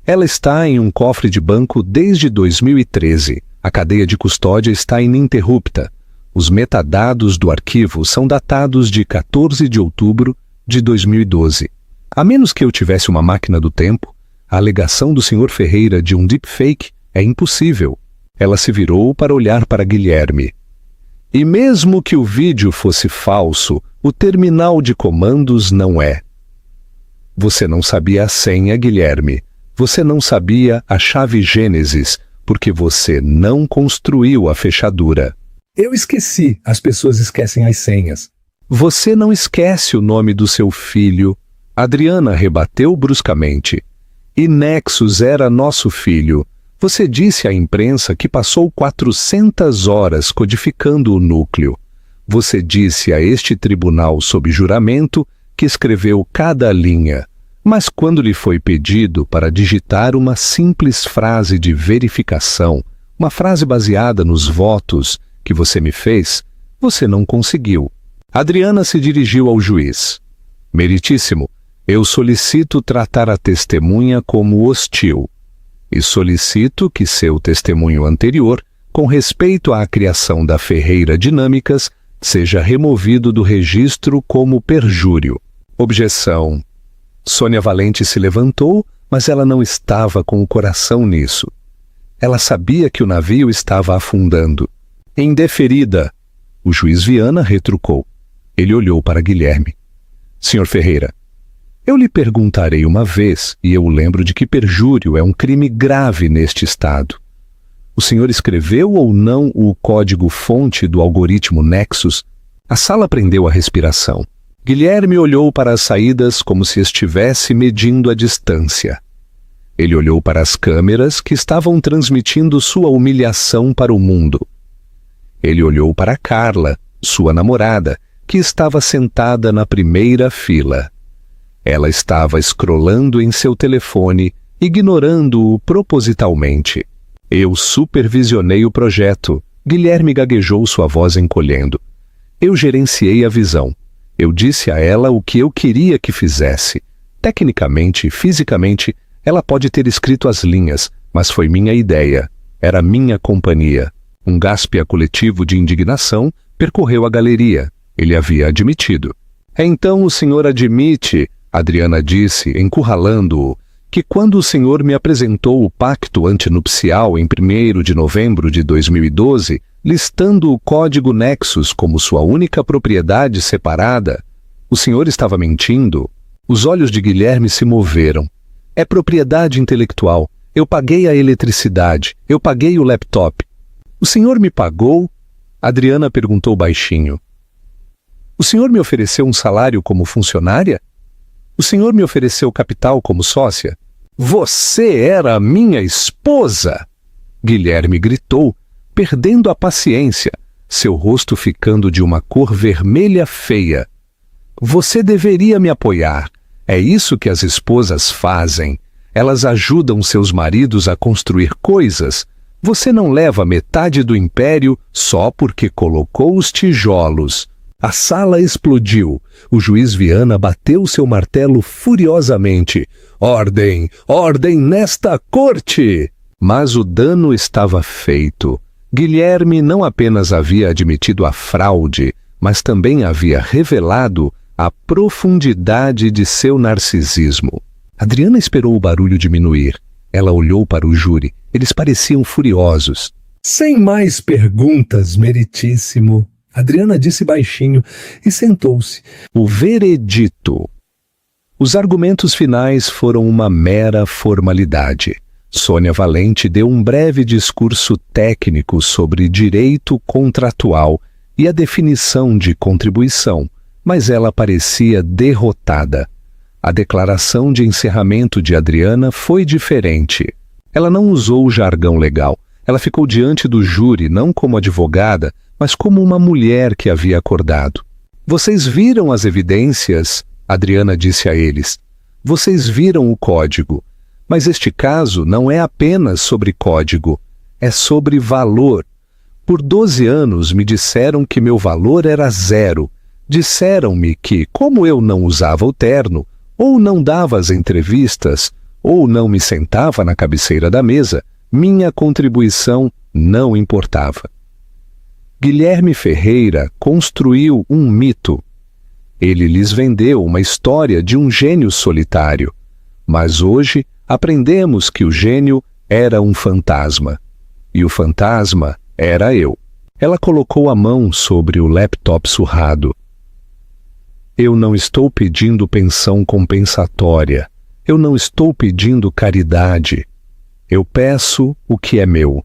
Ela está em um cofre de banco desde 2013. A cadeia de custódia está ininterrupta. Os metadados do arquivo são datados de 14 de outubro de 2012. A menos que eu tivesse uma máquina do tempo, a alegação do Sr. Ferreira de um deepfake é impossível. Ela se virou para olhar para Guilherme. E mesmo que o vídeo fosse falso, o terminal de comandos não é. Você não sabia a senha, Guilherme. Você não sabia a chave Gênesis, porque você não construiu a fechadura. Eu esqueci. As pessoas esquecem as senhas. Você não esquece o nome do seu filho. Adriana rebateu bruscamente. E Nexus era nosso filho. Você disse à imprensa que passou 400 horas codificando o núcleo. Você disse a este tribunal sob juramento que escreveu cada linha. Mas quando lhe foi pedido para digitar uma simples frase de verificação, uma frase baseada nos votos que você me fez, você não conseguiu. Adriana se dirigiu ao juiz. Meritíssimo, eu solicito tratar a testemunha como hostil e solicito que seu testemunho anterior, com respeito à criação da Ferreira Dinâmicas, seja removido do registro como perjúrio. Objeção. Sônia Valente se levantou, mas ela não estava com o coração nisso. Ela sabia que o navio estava afundando. Indeferida, o juiz Viana retrucou. Ele olhou para Guilherme. Sr. Ferreira, eu lhe perguntarei uma vez, e eu lembro de que perjúrio é um crime grave neste estado. O senhor escreveu ou não o código-fonte do algoritmo Nexus? A sala prendeu a respiração. Guilherme olhou para as saídas como se estivesse medindo a distância. Ele olhou para as câmeras que estavam transmitindo sua humilhação para o mundo. Ele olhou para Carla, sua namorada, que estava sentada na primeira fila. Ela estava escrolando em seu telefone, ignorando-o propositalmente. Eu supervisionei o projeto. Guilherme gaguejou, sua voz encolhendo. Eu gerenciei a visão. Eu disse a ela o que eu queria que fizesse. Tecnicamente e fisicamente, ela pode ter escrito as linhas, mas foi minha ideia. Era minha companhia. Um gaspia coletivo de indignação percorreu a galeria. Ele havia admitido. Então o senhor admite, Adriana disse, encurralando-o, que quando o senhor me apresentou o pacto antinupcial em 1º de novembro de 2012, listando o código Nexus como sua única propriedade separada, o senhor estava mentindo? Os olhos de Guilherme se moveram. É propriedade intelectual. Eu paguei a eletricidade. Eu paguei o laptop. O senhor me pagou? Adriana perguntou baixinho. O senhor me ofereceu um salário como funcionária? O senhor me ofereceu capital como sócia? Você era a minha esposa! Guilherme gritou, perdendo a paciência, seu rosto ficando de uma cor vermelha feia. Você deveria me apoiar. É isso que as esposas fazem. Elas ajudam seus maridos a construir coisas. Você não leva metade do império só porque colocou os tijolos. A sala explodiu. O juiz Viana bateu seu martelo furiosamente. Ordem! Ordem nesta corte! Mas o dano estava feito. Guilherme não apenas havia admitido a fraude, mas também havia revelado a profundidade de seu narcisismo. Adriana esperou o barulho diminuir. Ela olhou para o júri. Eles pareciam furiosos. Sem mais perguntas, meritíssimo, Adriana disse baixinho e sentou-se. O veredito. Os argumentos finais foram uma mera formalidade. Sônia Valente deu um breve discurso técnico sobre direito contratual e a definição de contribuição, mas ela parecia derrotada. A declaração de encerramento de Adriana foi diferente. Ela não usou o jargão legal. Ela ficou diante do júri não como advogada, mas como uma mulher que havia acordado. Vocês viram as evidências? Adriana disse a eles. Vocês viram o código. Mas este caso não é apenas sobre código, é sobre valor. Por 12 anos me disseram que meu valor era 0. Disseram-me que, como eu não usava o terno, ou não dava as entrevistas, ou não me sentava na cabeceira da mesa, minha contribuição não importava. Guilherme Ferreira construiu um mito. Ele lhes vendeu uma história de um gênio solitário. Mas hoje aprendemos que o gênio era um fantasma. E o fantasma era eu. Ela colocou a mão sobre o laptop surrado. Eu não estou pedindo pensão compensatória. Eu não estou pedindo caridade. Eu peço o que é meu.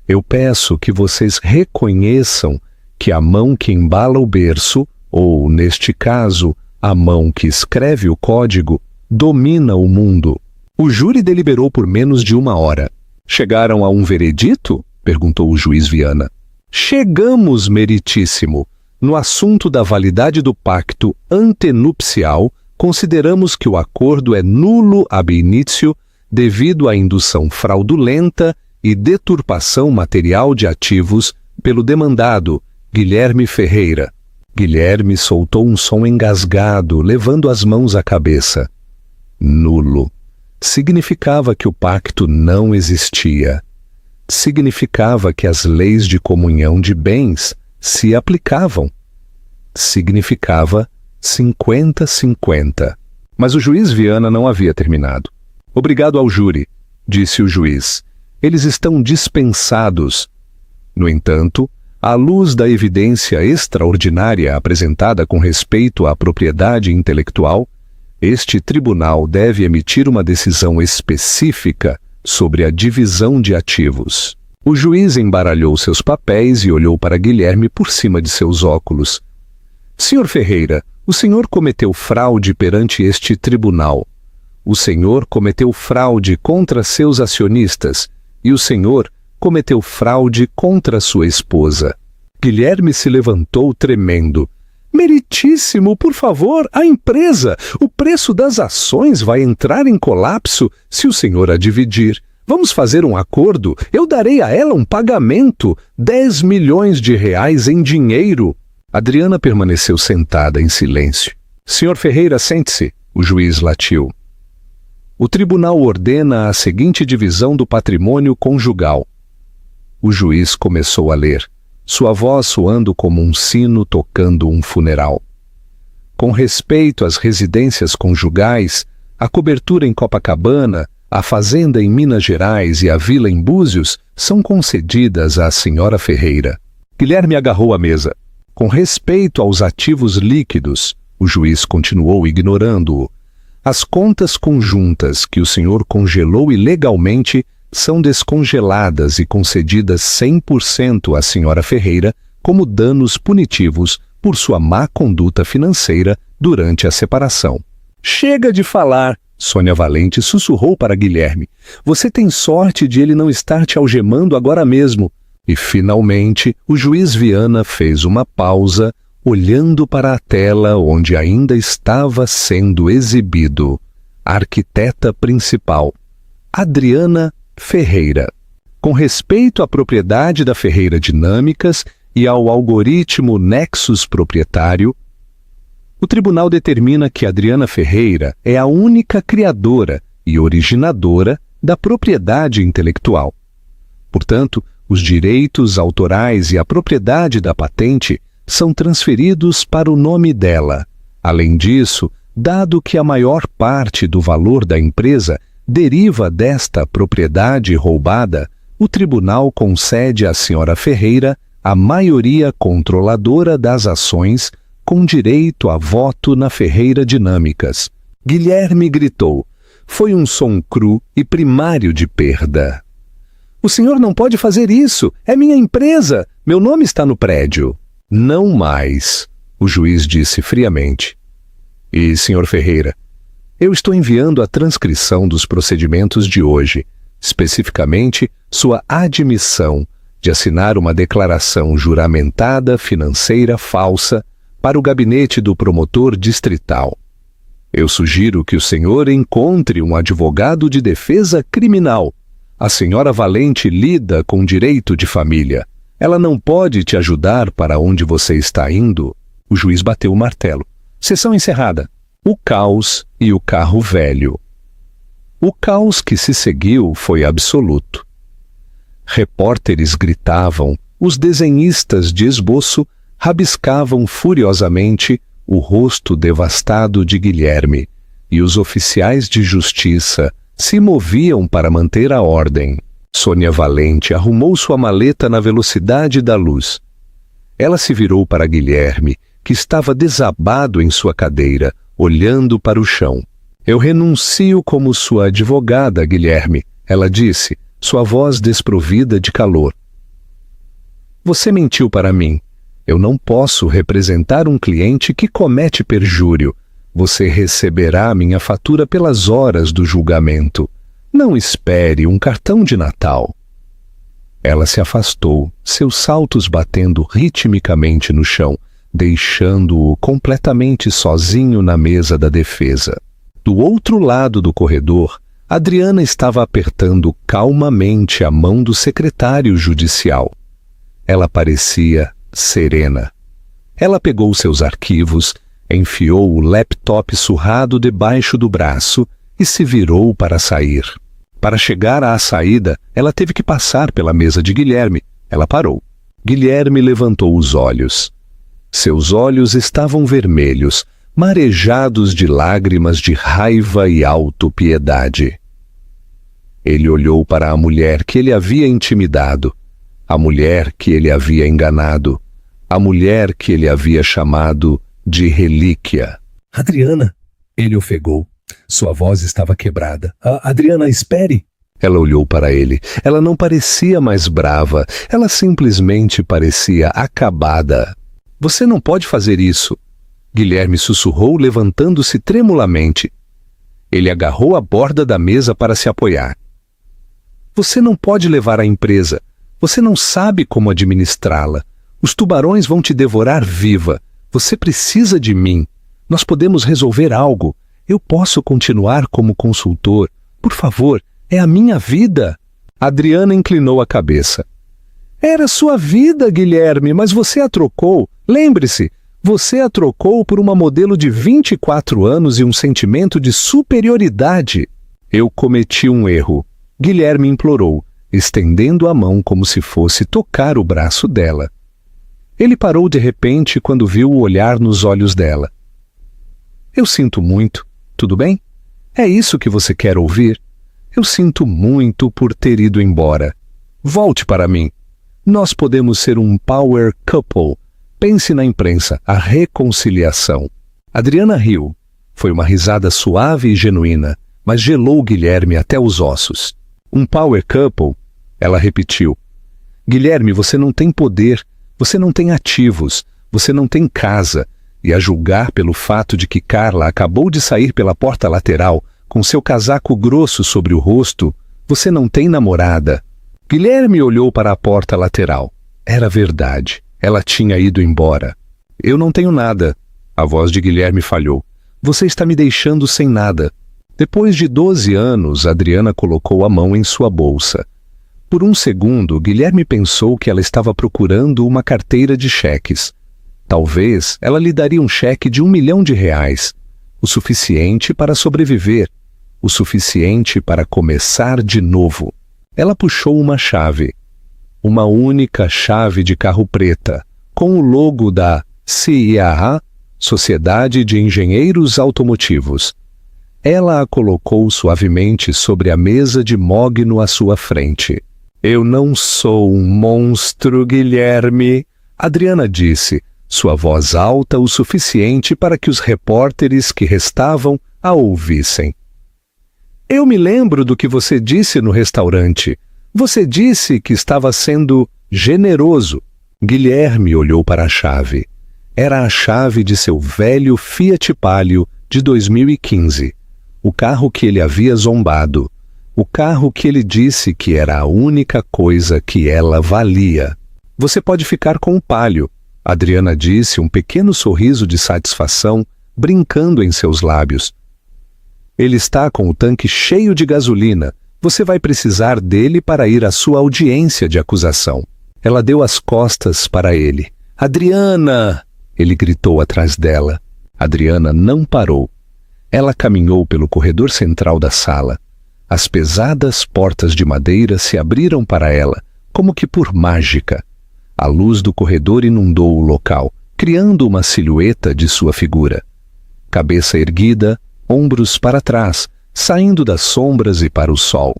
Eu peço que vocês reconheçam que a mão que embala o berço, ou, neste caso, a mão que escreve o código, domina o mundo. O júri deliberou por menos de 1 hora. Chegaram a um veredito? Perguntou o juiz Viana. Chegamos, meritíssimo. No assunto da validade do pacto antenupcial, consideramos que o acordo é nulo ab initio devido à indução fraudulenta e deturpação material de ativos pelo demandado, Guilherme Ferreira. Guilherme soltou um som engasgado, levando as mãos à cabeça. Nulo. Significava que o pacto não existia. Significava que as leis de comunhão de bens se aplicavam. Significava 50-50. Mas o juiz Viana não havia terminado. Obrigado ao júri, disse o juiz. Eles estão dispensados. No entanto, à luz da evidência extraordinária apresentada com respeito à propriedade intelectual, este tribunal deve emitir uma decisão específica sobre a divisão de ativos. O juiz embaralhou seus papéis e olhou para Guilherme por cima de seus óculos. Senhor Ferreira, o senhor cometeu fraude perante este tribunal. O senhor cometeu fraude contra seus acionistas e o senhor cometeu fraude contra sua esposa. Guilherme se levantou tremendo. Meritíssimo, por favor, a empresa! O preço das ações vai entrar em colapso se o senhor a dividir. Vamos fazer um acordo? Eu darei a ela um pagamento, 10 milhões de reais em dinheiro. Adriana permaneceu sentada em silêncio. Senhor Ferreira, sente-se, o juiz latiu. O tribunal ordena a seguinte divisão do patrimônio conjugal. O juiz começou a ler, sua voz soando como um sino tocando um funeral. Com respeito às residências conjugais, a cobertura em Copacabana, a fazenda em Minas Gerais e a vila em Búzios são concedidas à senhora Ferreira. Guilherme agarrou a mesa. Com respeito aos ativos líquidos, o juiz continuou ignorando-o. As contas conjuntas que o senhor congelou ilegalmente são descongeladas e concedidas 100% à senhora Ferreira como danos punitivos por sua má conduta financeira durante a separação. Chega de falar, Sônia Valente sussurrou para Guilherme. Você tem sorte de ele não estar te algemando agora mesmo. E, finalmente, o juiz Viana fez uma pausa, olhando para a tela onde ainda estava sendo exibido. Arquiteta principal. Adriana Ferreira. Com respeito à propriedade da Ferreira Dinâmicas e ao algoritmo Nexus proprietário, o tribunal determina que Adriana Ferreira é a única criadora e originadora da propriedade intelectual. Portanto, os direitos autorais e a propriedade da patente são transferidos para o nome dela. Além disso, dado que a maior parte do valor da empresa deriva desta propriedade roubada, o tribunal concede à senhora Ferreira a maioria controladora das ações com direito a voto na Ferreira Dinâmicas. Guilherme gritou. Foi um som cru e primário de perda. O senhor não pode fazer isso! É minha empresa! Meu nome está no prédio. Não mais, o juiz disse friamente. E, senhor Ferreira, eu estou enviando a transcrição dos procedimentos de hoje, especificamente sua admissão de assinar uma declaração juramentada financeira falsa para o gabinete do promotor distrital. Eu sugiro que o senhor encontre um advogado de defesa criminal. A senhora Valente lida com direito de família. Ela não pode te ajudar para onde você está indo. O juiz bateu o martelo. Sessão encerrada. O caos e o carro velho. O caos que se seguiu foi absoluto. Repórteres gritavam, os desenhistas de esboço rabiscavam furiosamente o rosto devastado de Guilherme, e os oficiais de justiça se moviam para manter a ordem. Sônia Valente arrumou sua maleta na velocidade da luz. Ela se virou para Guilherme, que estava desabado em sua cadeira, olhando para o chão. Eu renuncio como sua advogada, Guilherme, ela disse, sua voz desprovida de calor. Você mentiu para mim. Eu não posso representar um cliente que comete perjúrio. Você receberá minha fatura pelas horas do julgamento. Não espere um cartão de Natal. Ela se afastou, seus saltos batendo ritmicamente no chão, deixando-o completamente sozinho na mesa da defesa. Do outro lado do corredor, Adriana estava apertando calmamente a mão do secretário judicial. Ela parecia serena. Ela pegou seus arquivos, enfiou o laptop surrado debaixo do braço e se virou para sair. Para chegar à saída, ela teve que passar pela mesa de Guilherme. Ela parou. Guilherme levantou os olhos. Seus olhos estavam vermelhos, marejados de lágrimas de raiva e autopiedade. Ele olhou para a mulher que ele havia intimidado, a mulher que ele havia enganado, a mulher que ele havia chamado de relíquia. Adriana, ele ofegou. Sua voz estava quebrada. Adriana, espere! Ela olhou para ele. Ela não parecia mais brava. Ela simplesmente parecia acabada. Você não pode fazer isso. Guilherme sussurrou, levantando-se tremulamente. Ele agarrou a borda da mesa para se apoiar. Você não pode levar a empresa. Você não sabe como administrá-la. Os tubarões vão te devorar viva. Você precisa de mim. Nós podemos resolver algo. Eu posso continuar como consultor. Por favor, é a minha vida. Adriana inclinou a cabeça. Era sua vida, Guilherme, mas você a trocou. Lembre-se, você a trocou por uma modelo de 24 anos e um sentimento de superioridade. Eu cometi um erro. Guilherme implorou, estendendo a mão como se fosse tocar o braço dela. Ele parou de repente quando viu o olhar nos olhos dela. Eu sinto muito, tudo bem? É isso que você quer ouvir? Eu sinto muito por ter ido embora. Volte para mim. Nós podemos ser um power couple. Pense na imprensa, a reconciliação. Adriana riu. Foi uma risada suave e genuína, mas gelou Guilherme até os ossos. Um power couple? Ela repetiu. Guilherme, você não tem poder, você não tem ativos, você não tem casa, e a julgar pelo fato de que Carla acabou de sair pela porta lateral com seu casaco grosso sobre o rosto, você não tem namorada. Guilherme olhou para a porta lateral. Era verdade. Ela tinha ido embora. Eu não tenho nada. A voz de Guilherme falhou. Você está me deixando sem nada. Depois de 12 anos, Adriana colocou a mão em sua bolsa. Por um segundo, Guilherme pensou que ela estava procurando uma carteira de cheques. Talvez ela lhe daria um cheque de R$1 milhão, o suficiente para sobreviver, o suficiente para começar de novo. Ela puxou uma chave. Uma única chave de carro preta, com o logo da CIA, Sociedade de Engenheiros Automotivos. Ela a colocou suavemente sobre a mesa de mogno à sua frente. Eu não sou um monstro, Guilherme, Adriana disse, sua voz alta o suficiente para que os repórteres que restavam a ouvissem. Eu me lembro do que você disse no restaurante. Você disse que estava sendo generoso. Guilherme olhou para a chave. Era a chave de seu velho Fiat Palio de 2015. O carro que ele havia zombado. O carro que ele disse que era a única coisa que ela valia. Você pode ficar com o Palio, Adriana disse, um pequeno sorriso de satisfação brincando em seus lábios. Ele está com o tanque cheio de gasolina. Você vai precisar dele para ir à sua audiência de acusação. Ela deu as costas para ele. Adriana! Ele gritou atrás dela. Adriana não parou. Ela caminhou pelo corredor central da sala. As pesadas portas de madeira se abriram para ela, como que por mágica. A luz do corredor inundou o local, criando uma silhueta de sua figura. Cabeça erguida, ombros para trás, saindo das sombras e para o sol.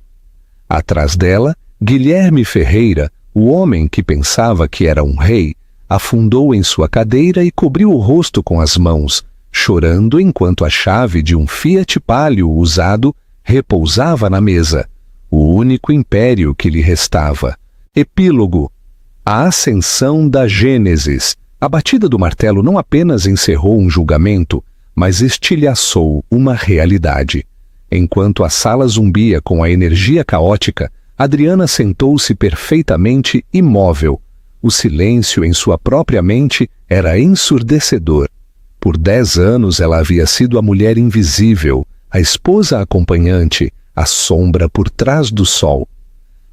Atrás dela, Guilherme Ferreira, o homem que pensava que era um rei, afundou em sua cadeira e cobriu o rosto com as mãos, chorando enquanto a chave de um Fiat Palio usado repousava na mesa, o único império que lhe restava. Epílogo. A ascensão da Gênesis. A batida do martelo não apenas encerrou um julgamento, mas estilhaçou uma realidade. Enquanto a sala zumbia com a energia caótica, Adriana sentou-se perfeitamente imóvel. O silêncio em sua própria mente era ensurdecedor. Por 10 anos ela havia sido a mulher invisível, a esposa acompanhante, a sombra por trás do sol.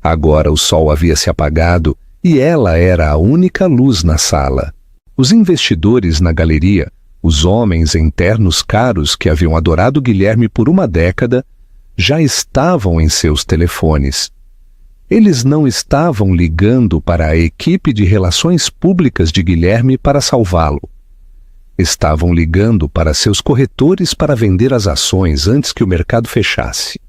Agora o sol havia se apagado e ela era a única luz na sala. Os investidores na galeria, os homens em ternos caros que haviam adorado Guilherme por uma década, já estavam em seus telefones. Eles não estavam ligando para a equipe de relações públicas de Guilherme para salvá-lo. Estavam ligando para seus corretores para vender as ações antes que o mercado fechasse.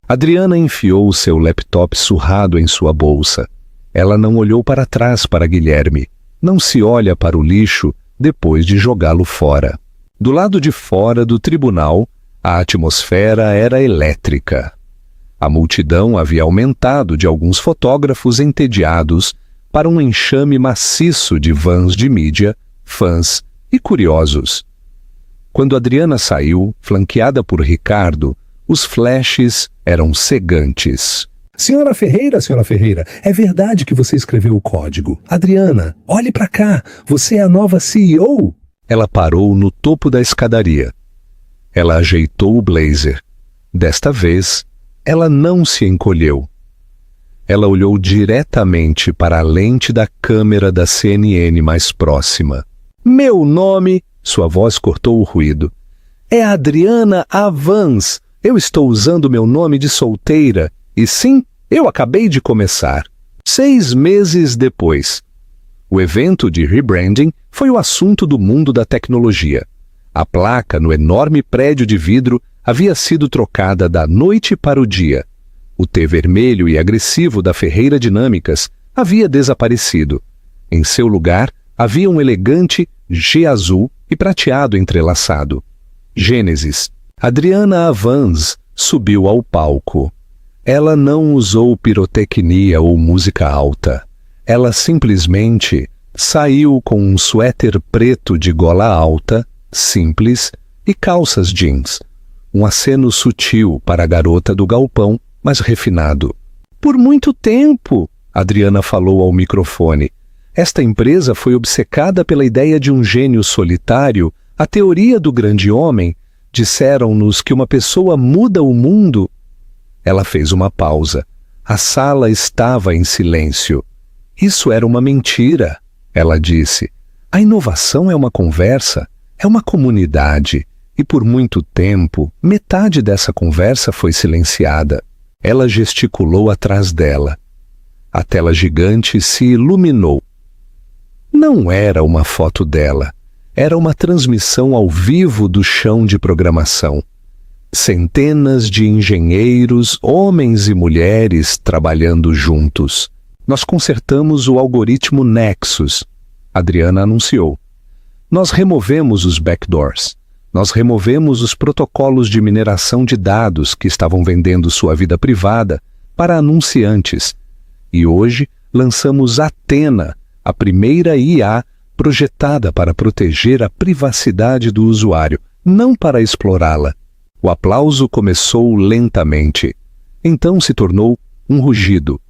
Adriana enfiou seu laptop surrado em sua bolsa. Ela não olhou para trás para Guilherme. Não se olha para o lixo depois de jogá-lo fora. Do lado de fora do tribunal, a atmosfera era elétrica. A multidão havia aumentado de alguns fotógrafos entediados para um enxame maciço de vans de mídia, fãs e curiosos. Quando Adriana saiu, flanqueada por Ricardo, os flashes eram cegantes. Senhora Ferreira, é verdade que você escreveu o código. Adriana, olhe para cá, você é a nova CEO? Ela parou no topo da escadaria. Ela ajeitou o blazer. Desta vez, ela não se encolheu. Ela olhou diretamente para a lente da câmera da CNN mais próxima. Meu nome, sua voz cortou o ruído, é Adriana Avans. Eu estou usando meu nome de solteira. E sim, eu acabei de começar. 6 meses depois. O evento de rebranding foi o assunto do mundo da tecnologia. A placa no enorme prédio de vidro havia sido trocada da noite para o dia. O T vermelho e agressivo da Ferreira Dinâmicas havia desaparecido. Em seu lugar, havia um elegante G azul e prateado entrelaçado. Gênesis. Adriana Avans subiu ao palco. Ela não usou pirotecnia ou música alta. Ela simplesmente saiu com um suéter preto de gola alta, simples, e calças jeans. Um aceno sutil para a garota do galpão, mas refinado. Por muito tempo, Adriana falou ao microfone, esta empresa foi obcecada pela ideia de um gênio solitário, a teoria do grande homem, Disseram-nos que uma pessoa muda o mundo. Ela fez uma pausa. A sala estava em silêncio. Isso era uma mentira, ela disse. A inovação é uma conversa, é uma comunidade. E por muito tempo, metade dessa conversa foi silenciada. Ela gesticulou atrás dela. A tela gigante se iluminou. Não era uma foto dela. Era uma transmissão ao vivo do chão de programação. Centenas de engenheiros, homens e mulheres, trabalhando juntos. Nós consertamos o algoritmo Nexus, Adriana anunciou. Nós removemos os backdoors. Nós removemos os protocolos de mineração de dados que estavam vendendo sua vida privada para anunciantes. E hoje lançamos Athena, a primeira IA projetada para proteger a privacidade do usuário, não para explorá-la. O aplauso começou lentamente. Então se tornou um rugido.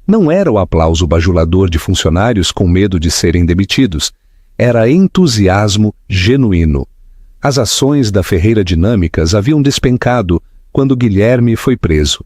Não era o aplauso bajulador de funcionários com medo de serem demitidos. Era entusiasmo genuíno. As ações da Ferreira Dinâmicas haviam despencado quando Guilherme foi preso.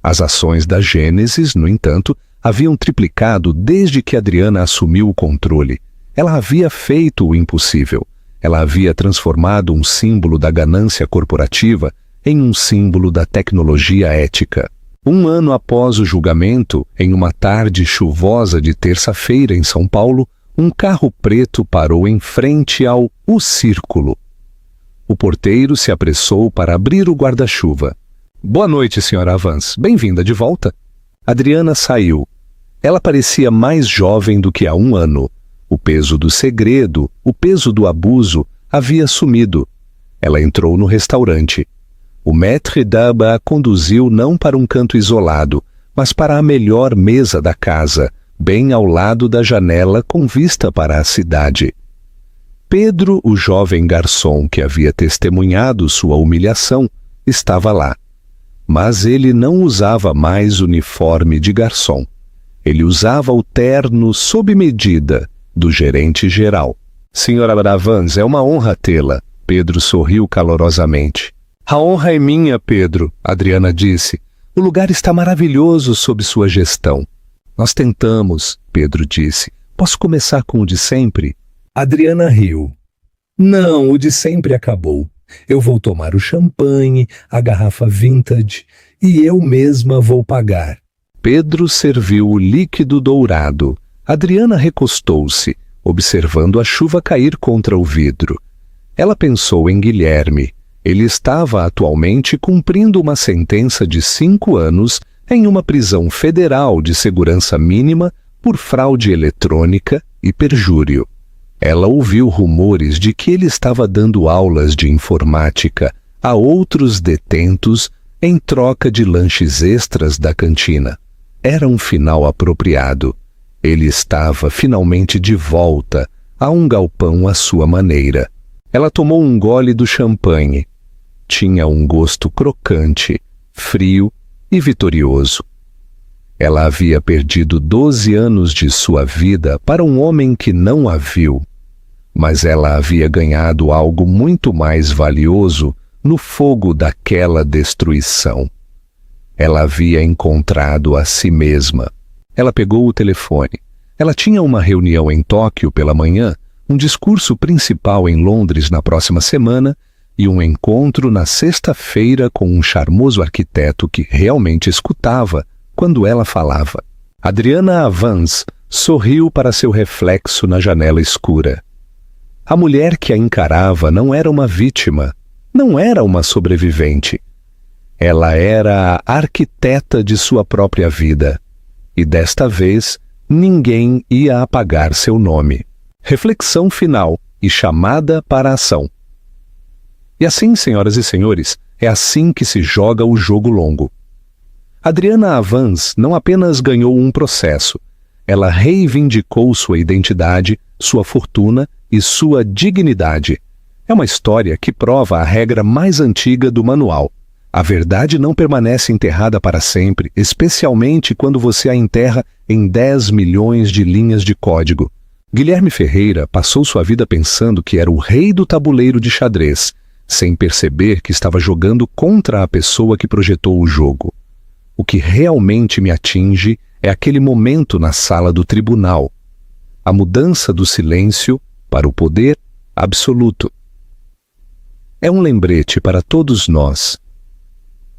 As ações da Gênesis, no entanto, haviam triplicado desde que Adriana assumiu o controle. Ela havia feito o impossível. Ela havia transformado um símbolo da ganância corporativa em um símbolo da tecnologia ética. 1 ano após o julgamento, em uma tarde chuvosa de terça-feira em São Paulo, um carro preto parou em frente ao O Círculo. O porteiro se apressou para abrir o guarda-chuva. Boa noite, senhora Avans. Bem-vinda de volta. Adriana saiu. Ela parecia mais jovem do que há 1 ano. O peso do segredo, o peso do abuso, havia sumido. Ela entrou no restaurante. O maître d'armes a conduziu não para um canto isolado, mas para a melhor mesa da casa, bem ao lado da janela com vista para a cidade. Pedro, o jovem garçom que havia testemunhado sua humilhação, estava lá. Mas ele não usava mais uniforme de garçom. Ele usava o terno sob medida do gerente geral. Senhora Avans, é uma honra tê-la. Pedro sorriu calorosamente. A honra é minha, Pedro, Adriana disse. O lugar está maravilhoso sob sua gestão. Nós tentamos, Pedro disse. Posso começar com o de sempre? Adriana riu. Não, o de sempre acabou. Eu vou tomar o champanhe, a garrafa vintage, e eu mesma vou pagar. Pedro serviu o líquido dourado. Adriana recostou-se, observando a chuva cair contra o vidro. Ela pensou em Guilherme. Ele estava atualmente cumprindo uma sentença de 5 anos em uma prisão federal de segurança mínima por fraude eletrônica e perjúrio. Ela ouviu rumores de que ele estava dando aulas de informática a outros detentos em troca de lanches extras da cantina. Era um final apropriado. Ele estava finalmente de volta a um galpão à sua maneira. Ela tomou um gole do champanhe. Tinha um gosto crocante, frio e vitorioso. Ela havia perdido 12 anos de sua vida para um homem que não a viu, mas ela havia ganhado algo muito mais valioso no fogo daquela destruição. Ela havia encontrado a si mesma. Ela pegou o telefone. Ela tinha uma reunião em Tóquio pela manhã, um discurso principal em Londres na próxima semana e um encontro na sexta-feira com um charmoso arquiteto que realmente escutava quando ela falava. Adriana Avans sorriu para seu reflexo na janela escura. A mulher que a encarava não era uma vítima, não era uma sobrevivente. Ela era a arquiteta de sua própria vida. E desta vez, ninguém ia apagar seu nome. Reflexão final e chamada para a ação. E assim, senhoras e senhores, é assim que se joga o jogo longo. Adriana Avans não apenas ganhou um processo, ela reivindicou sua identidade, sua fortuna e sua dignidade. É uma história que prova a regra mais antiga do manual. A verdade não permanece enterrada para sempre, especialmente quando você a enterra em 10 milhões de linhas de código. Guilherme Ferreira passou sua vida pensando que era o rei do tabuleiro de xadrez, sem perceber que estava jogando contra a pessoa que projetou o jogo. O que realmente me atinge é aquele momento na sala do tribunal, a mudança do silêncio para o poder absoluto. É um lembrete para todos nós.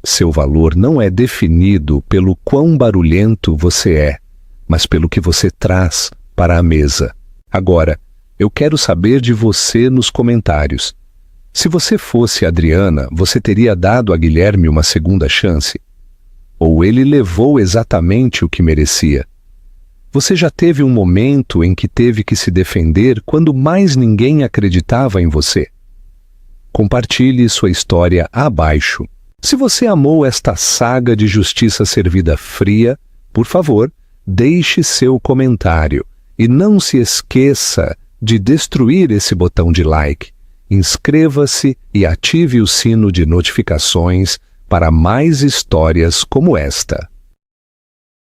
Seu valor não é definido pelo quão barulhento você é, mas pelo que você traz para a mesa. Agora, eu quero saber de você nos comentários. Se você fosse Adriana, você teria dado a Guilherme uma segunda chance? Ou ele levou exatamente o que merecia? Você já teve um momento em que teve que se defender quando mais ninguém acreditava em você? Compartilhe sua história abaixo. Se você amou esta saga de justiça servida fria, por favor, deixe seu comentário e não se esqueça de destruir esse botão de like. Inscreva-se e ative o sino de notificações para mais histórias como esta.